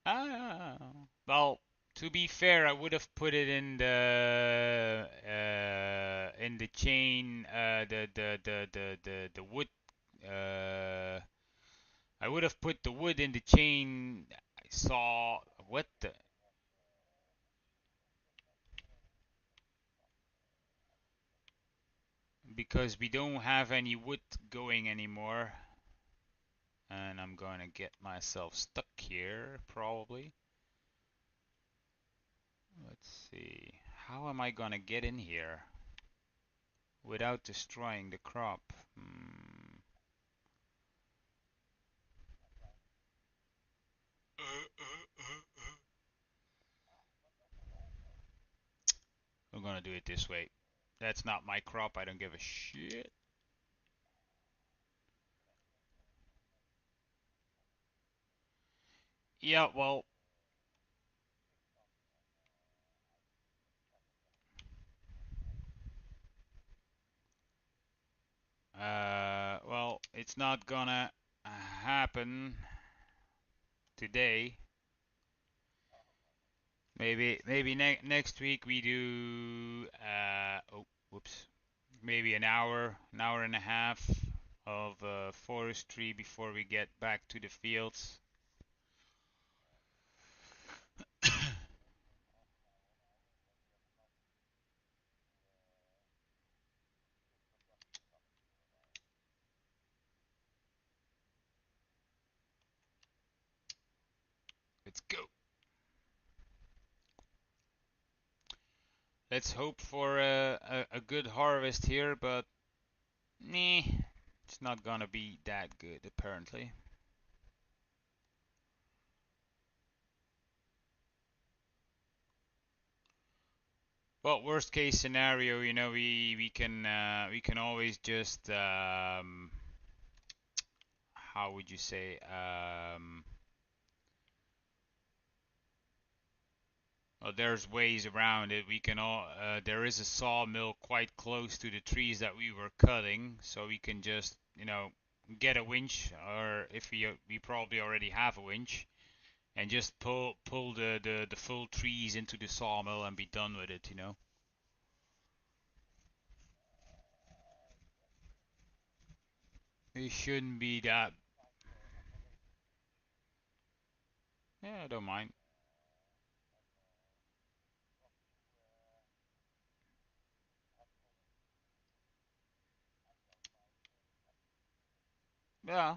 Ah. Well, to be fair, I would have put it in the chain, the wood. Uh, I would have put the wood in the chain saw. What the? Because we don't have any wood going anymore. And I'm gonna get myself stuck here, probably. Let's see. How am I gonna get in here without destroying the crop? I'm gonna do it this way. That's not my crop, I don't give a shit. Yeah, well, it's not gonna happen today. Maybe next week we do. Oh, whoops. Maybe an hour and a half of forestry before we get back to the fields. Let's go. Let's hope for a good harvest here, but nah, it's not gonna be that good apparently. Well, worst case scenario, we can always just how would you say well, there's ways around it. There is a sawmill quite close to the trees that we were cutting, so we can just get a winch, or if we probably already have a winch, and just pull the full trees into the sawmill and be done with it. It shouldn't be that. Yeah, I don't mind. Yeah.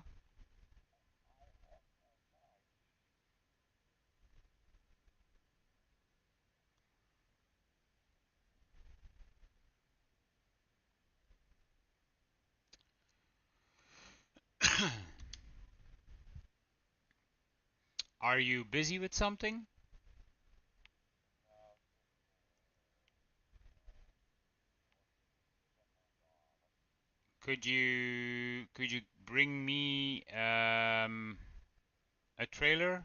Are you busy with something? Could you bring me a trailer,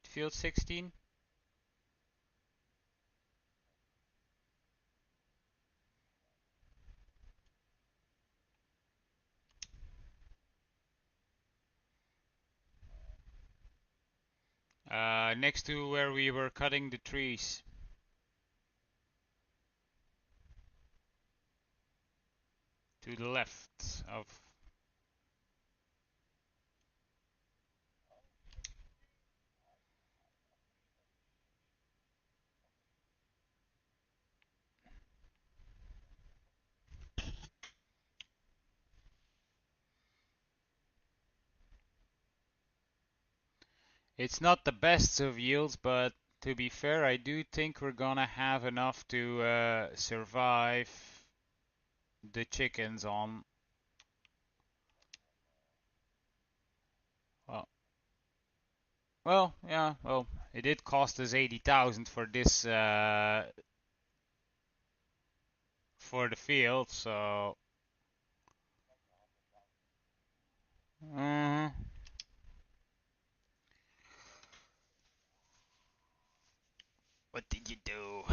field 16? Next to where we were cutting the trees, to the left of. It's not the best of yields, but to be fair, I do think we're gonna have enough to survive the chickens on. Well, yeah, well, it did cost us 80,000 for this for the field, so. uh, what did you do?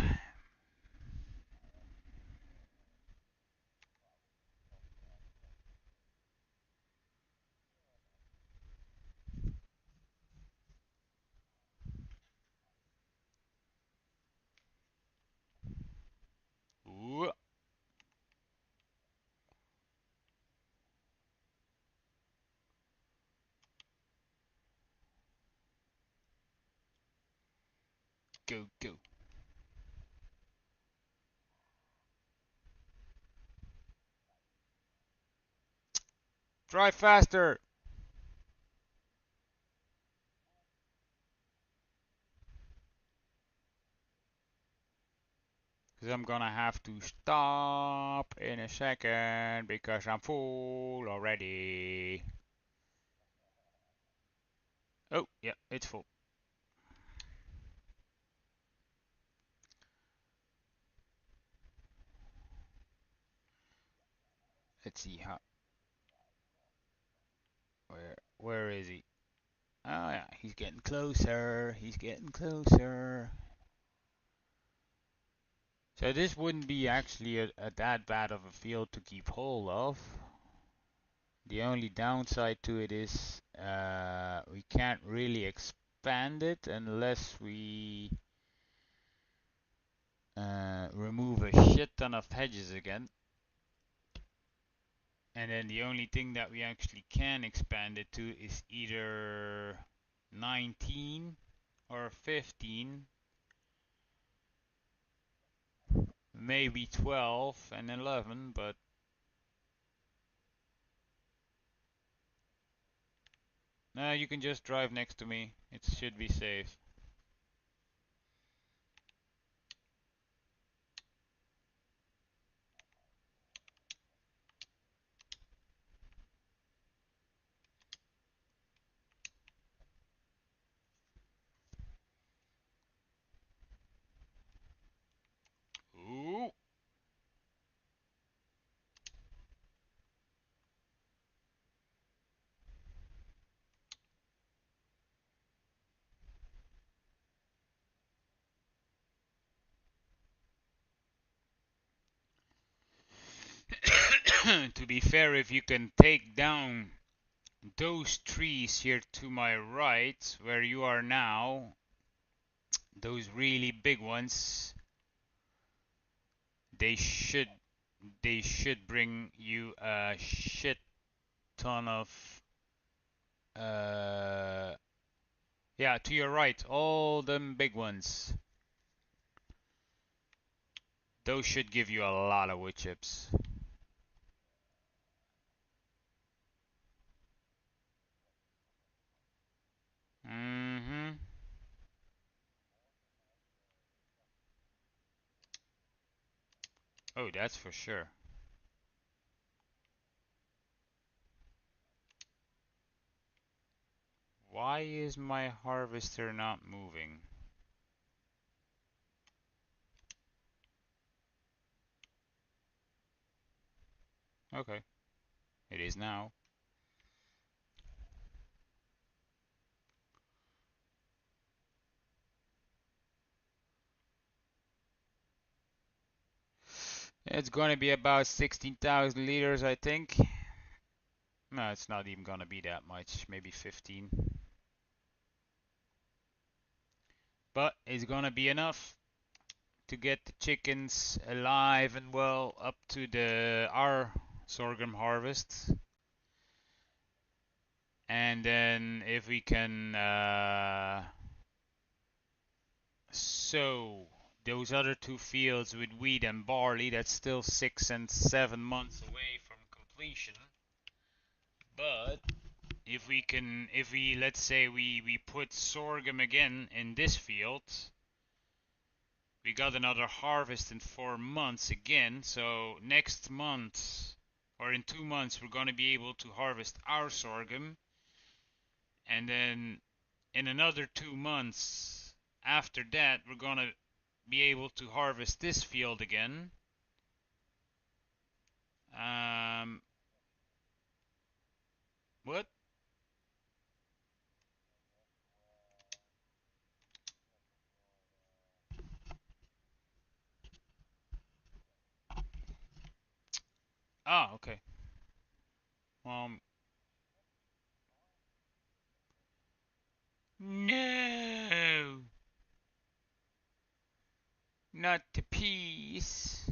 Ooh, go, go. Drive faster! Because I'm gonna have to stop in a second because I'm full already. Oh, yeah, it's full. Let's see how. Where is he? Oh yeah, he's getting closer. He's getting closer. So this wouldn't be actually a that bad of a field to keep hold of. The only downside to it is we can't really expand it unless we remove a shit ton of hedges again. And then the only thing that we actually can expand it to is either 19 or 15, maybe 12 and 11, but no, you can just drive next to me. It should be safe. Ooh. To be fair, if you can take down those trees here to my right, where you are now, those really big ones, they should they should bring you a shit ton of yeah, to your right, all them big ones. Those should give you a lot of wood chips. Mm-hmm. Oh, that's for sure. Why is my harvester not moving? Okay, it is now. It's gonna be about 16,000 liters, I think. No, it's not even gonna be that much, maybe 15. But it's gonna be enough to get the chickens alive and well up to the our sorghum harvest. And then if we can sow those other two fields with wheat and barley, that's still 6 and 7 months away from completion. But if we, let's say we put sorghum again in this field, we got another harvest in 4 months again. So next month or in 2 months, we're going to be able to harvest our sorghum. And then in another 2 months after that, we're going to be able to harvest this field again. Um, what? Ah, okay. Um, no, not the peas.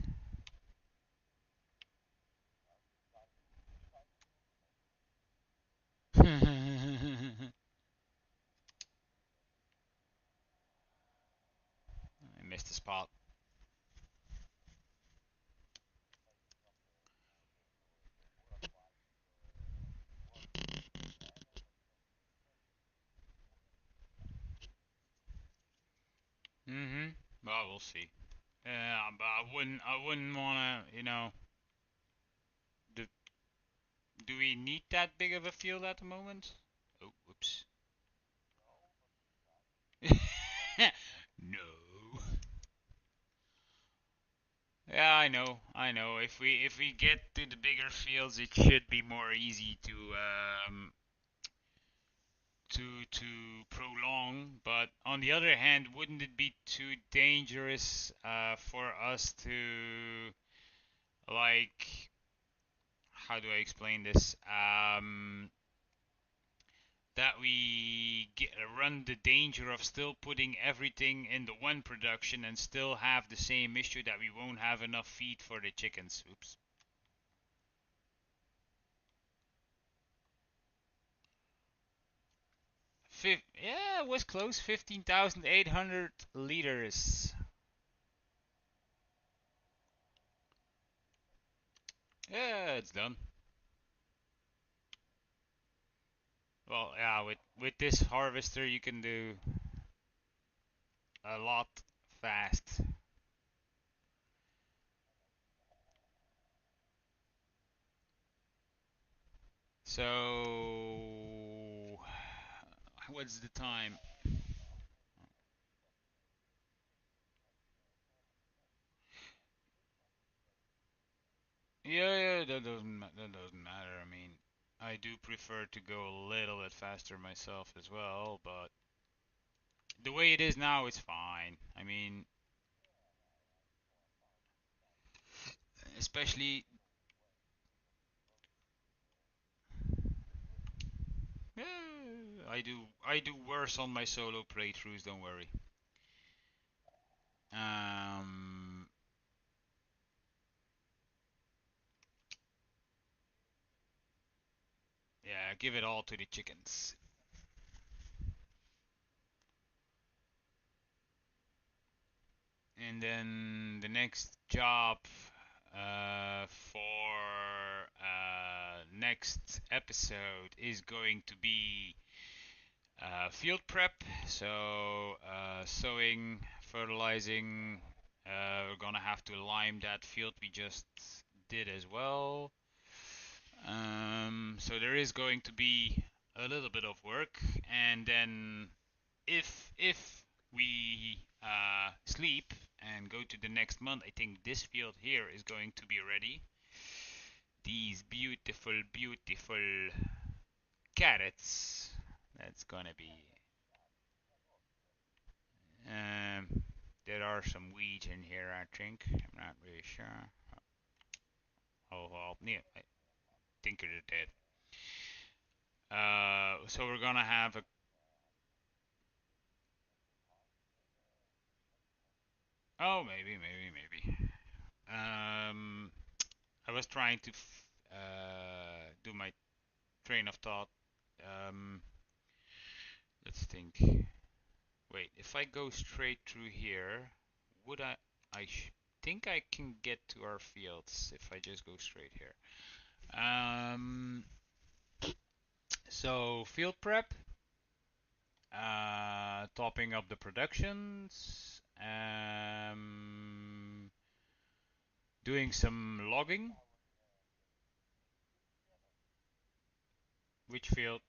I missed the spot. Mm-hmm. Well, we'll see. Yeah, but I wouldn't wanna, do, do we need that big of a field at the moment? Oh, whoops. No. Yeah, I know. If we get to the bigger fields, it should be more easy to prolong. But on the other hand, wouldn't it be too dangerous for us to, like, how do I explain this? That we run the danger of still putting everything in the one production and still have the same issue that we won't have enough feed for the chickens. Oops. Yeah, it was close. 15,800 liters. Yeah, it's done. Well, yeah, with this harvester you can do a lot fast. So, what's the time? Yeah, that doesn't matter. I mean, I do prefer to go a little bit faster myself as well, but the way it is now is fine. I mean, especially, I do worse on my solo playthroughs. Don't worry. Um, yeah, give it all to the chickens. And then the next job for next episode is going to be field prep. So sowing, fertilizing. We're gonna have to lime that field we just did as well. So there is going to be a little bit of work, and then if we sleep and go to the next month, I think this field here is going to be ready. These beautiful, beautiful carrots. That's gonna be. Um, there are some weeds in here, I think. I'm not really sure. Oh, yeah, I think it is dead. So we're gonna have a. Oh, maybe. Um, I was trying to do my train of thought. Um, let's think. Wait, if I go straight through here, would I? Think I can get to our fields if I just go straight here. Um, so field prep, topping up the productions, Doing some logging. Which field?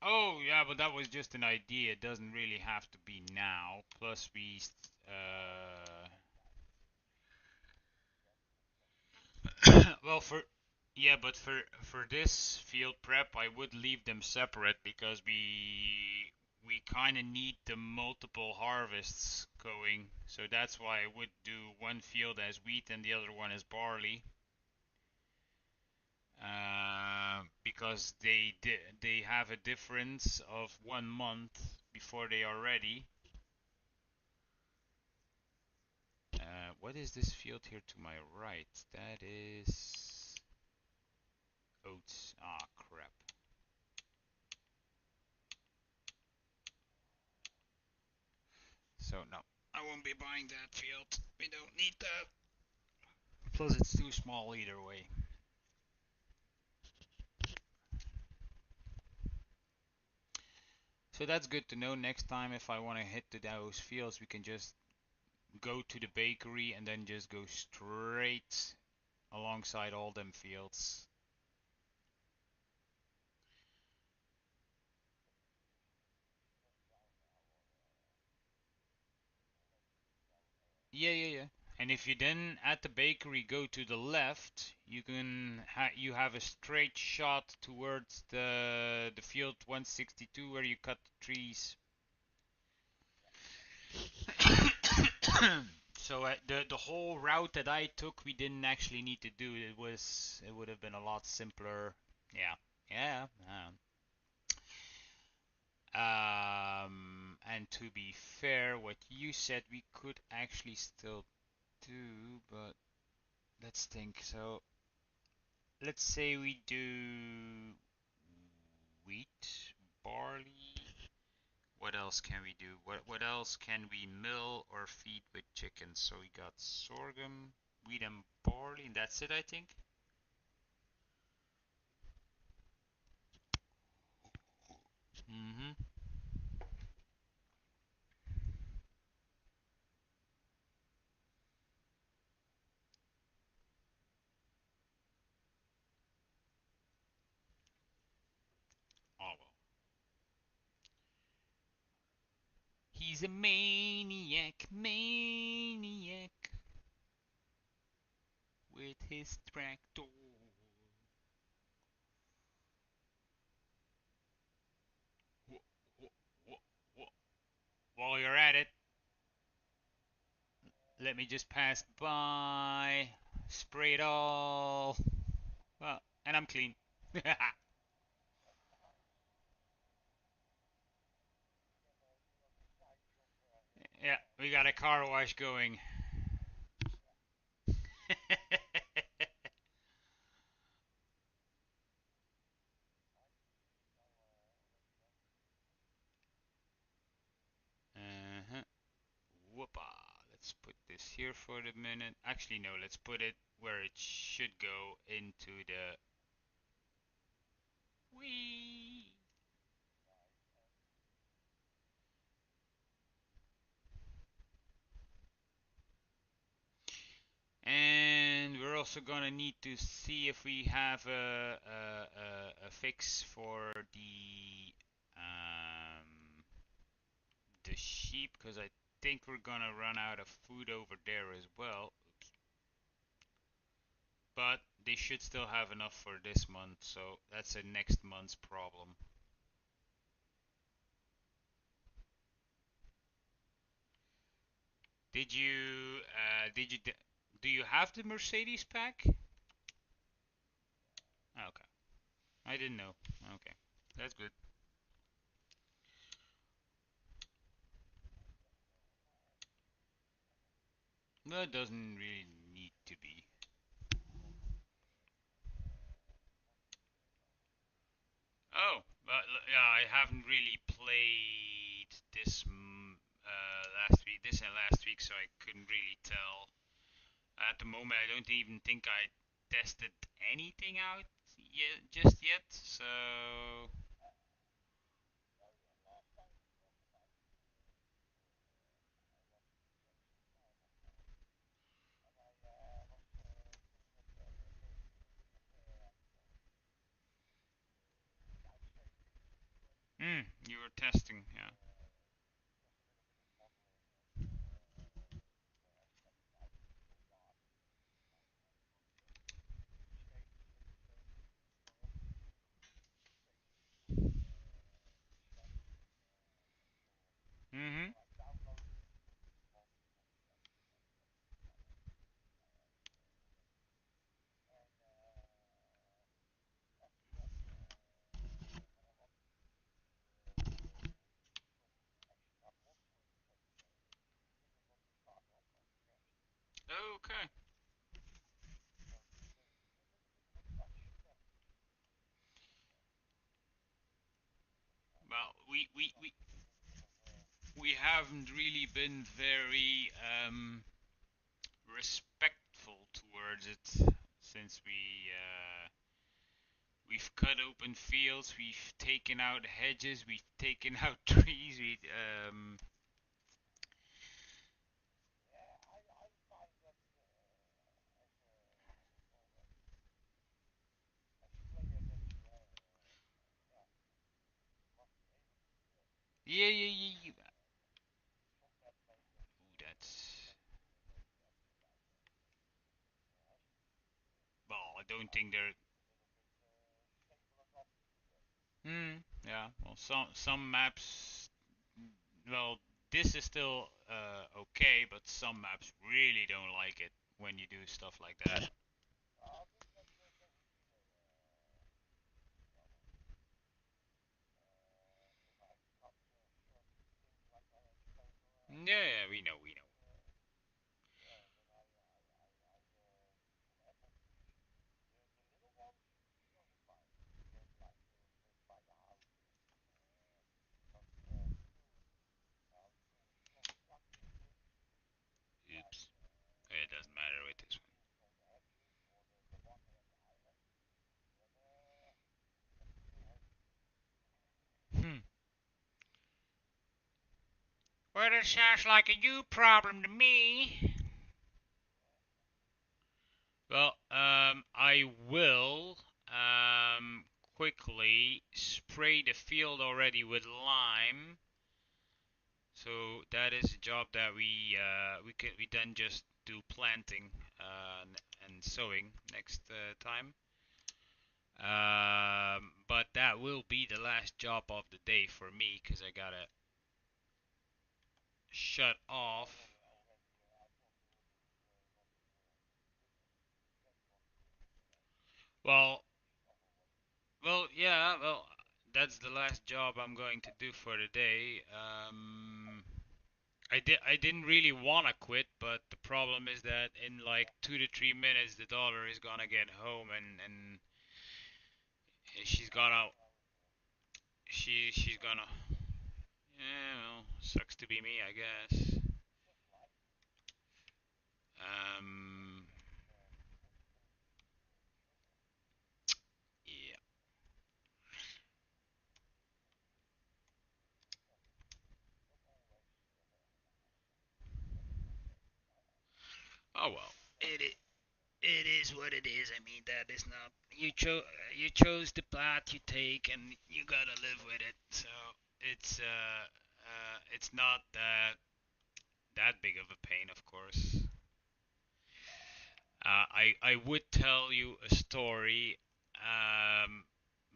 Oh, yeah, but that was just an idea. It doesn't really have to be now. Plus, well, yeah, but for this field prep, I would leave them separate because we kind of need the multiple harvests going. So that's why I would do one field as wheat and the other one as barley. Because they have a difference of 1 month before they are ready. What is this field here to my right? That is oats. Ah, crap. So no, I won't be buying that field. We don't need that. Plus, it's too small either way. So that's good to know. Next time, if I want to hit those fields, we can just go to the bakery and then just go straight alongside all them fields. Yeah, yeah, yeah. And if you then at the bakery go to the left, you have a straight shot towards the field 162 where you cut the trees. So the whole route that I took, we didn't actually need to do. It would have been a lot simpler. Yeah, yeah. And to be fair, what you said we could actually still do, but let's think. So let's say we do wheat, barley. What else can we do? What else can we mill or feed with chickens? So we got sorghum, wheat and barley, and that's it, I think. Mm-hmm. Oh well. He's a maniac, maniac with his tractor. While you're at it, let me just pass by, spray it all. Well, and I'm clean. Yeah, we got a car wash going. Uh-huh. Whoopa. Let's put this here for the minute. Actually, no, let's put it where it should go into the wee. And we're also gonna need to see if we have a fix for the sheep, because I think we're gonna run out of food over there as well. Oops. But they should still have enough for this month, so that's a next month's problem. Do you have the Mercedes pack? Okay, I didn't know. Okay, that's good. No, it doesn't really need to be. Oh, but yeah, I haven't really played this last week, this and last week, so I couldn't really tell. At the moment, I don't even think I tested anything out just yet. So you were testing, yeah. Mhm. Okay. Well, we haven't really been very respectful towards it since we've cut open fields, we've taken out hedges, we've taken out trees. Yeah, yeah, yeah, yeah. Ooh, that's well. I don't think they're. Yeah. Well, some maps. Well, this is still okay, but some maps really don't like it when you do stuff like that. Yeah, yeah, we know, we know. Oops. It doesn't matter with this one. Well, it sounds like a you problem to me. Well, I will quickly spray the field already with lime. So that is a job that we then just do planting and sowing next time. But that will be the last job of the day for me because I gotta shut off. Well, yeah, that's the last job I'm going to do for the day. I didn't really wanna quit, but the problem is that in like 2 to 3 minutes the daughter is gonna get home and she's gonna she's gonna yeah, well, sucks to be me, I guess. Um, yeah. Oh well, it is what it is. I mean, that is not you chose the path you take, and you gotta live with it. So it's not that big of a pain, of course. I would tell you a story, um,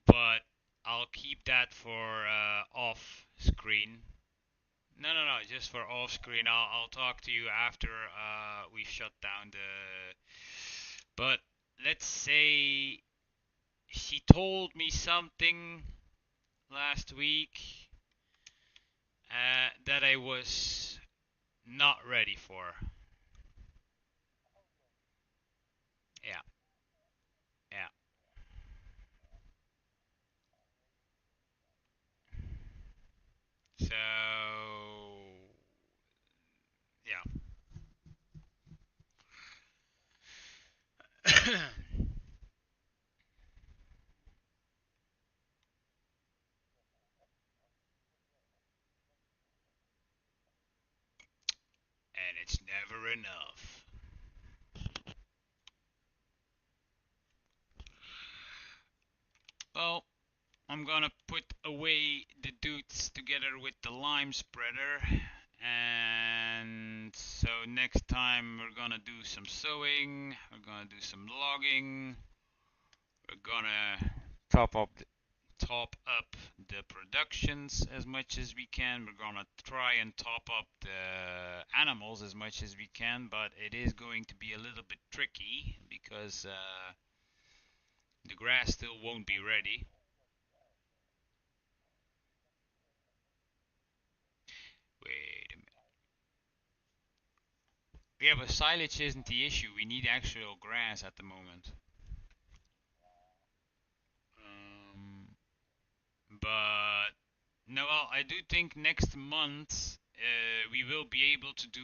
but I'll keep that for off screen. No, no, no, just for off screen. I'll talk to you after we've shut down the. But let's say she told me something last week that I was not ready for. Yeah, yeah. So yeah. It's never enough. Well, I'm gonna put away the dudes together with the lime spreader. And so next time we're gonna do some sowing, we're gonna do some logging, we're gonna top up the productions as much as we can. We're gonna try and top up the animals as much as we can, but it is going to be a little bit tricky because the grass still won't be ready. Wait a minute. Yeah, but silage isn't the issue. We need actual grass at the moment. Um, but no, well, I do think next month we will be able to do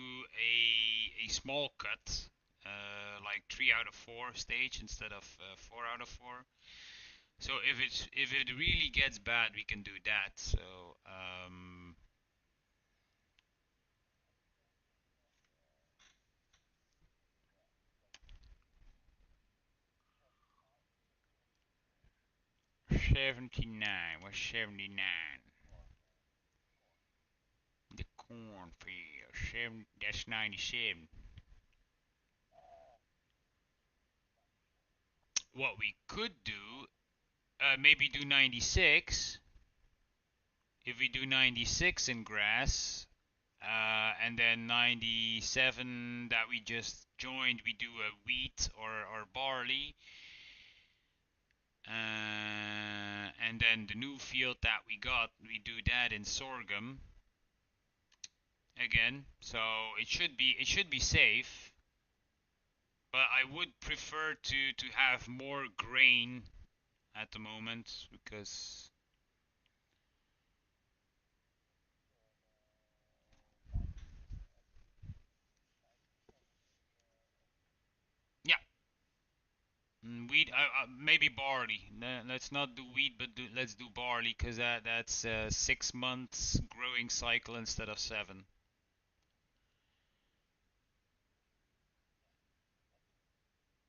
a small cut, like 3 out of 4 stage instead of 4 out of 4. So if it really gets bad, we can do that. So 79. What's 79? The cornfield. That's 97. What we could do, maybe do 96. If we do 96 in grass, and then 97 that we just joined, we do a wheat or barley. And then the new field that we got, we do that in sorghum again. So it should be safe, but I would prefer to have more grain at the moment because yeah. Wheat, maybe barley. Let's not do wheat, but let's do barley because that's 6 months growing cycle instead of 7.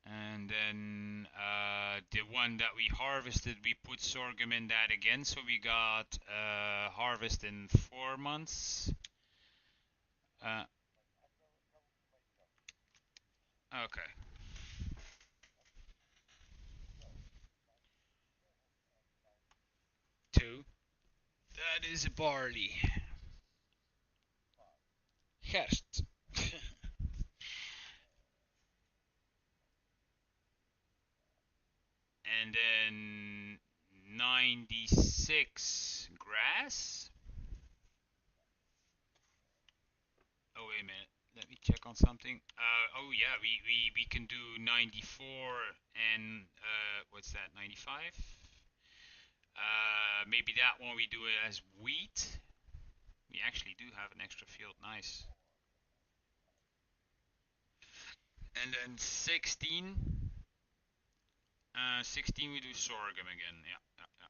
And then the one that we harvested, we put sorghum in that again, so we got harvest in 4 months. Uh, okay, 2. That is barley. Gerst. And then 96 grass. Oh, wait a minute. Let me check on something. Oh yeah, we can do 94 and what's that? 95. Maybe that one we do it as wheat. We actually do have an extra field. Nice. And then 16. 16 we do sorghum again. Yeah, yeah, yeah,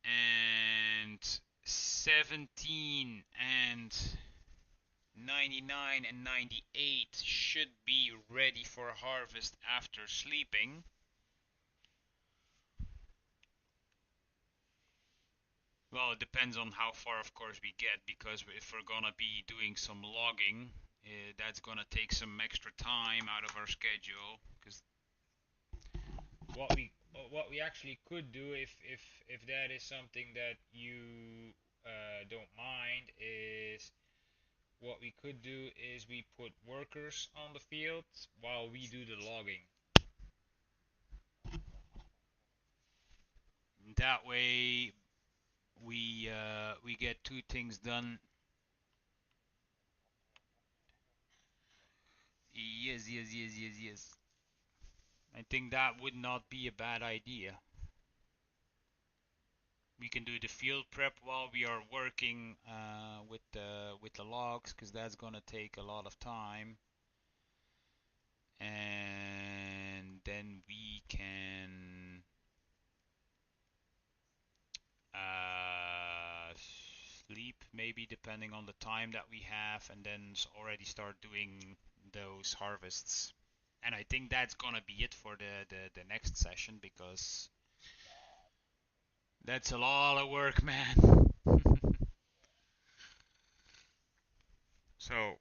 yeah. And 17 and 99 and 98 should be ready for harvest after sleeping. Well, it depends on how far, of course, we get, because if we're gonna be doing some logging, that's gonna take some extra time out of our schedule. Because what we actually could do, if that is something that you don't mind, is what we could do is we put workers on the field while we do the logging. That way, we get 2 things done. Yes, yes, yes, yes, yes. I think that would not be a bad idea. We can do the field prep while we are working with the logs, because that's gonna take a lot of time, and then we can sleep, maybe depending on the time that we have, and then already start doing those harvests. And I think that's gonna be it for the next session because that's a lot of work, man. So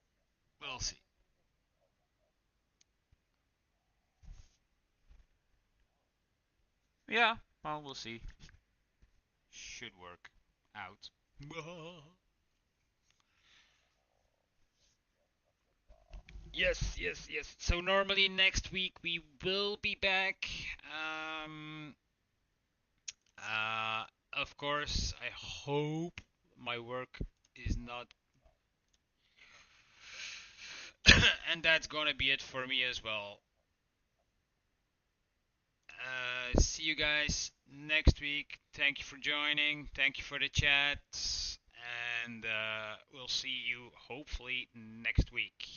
we'll see. Yeah, well, we'll see. Should work out. Yes, yes, yes. So normally next week we will be back. Um, uh, of course, I hope my work is not. And that's gonna be it for me as well. See you guys next week. Thank you for joining. Thank you for the chat. And we'll see you hopefully next week.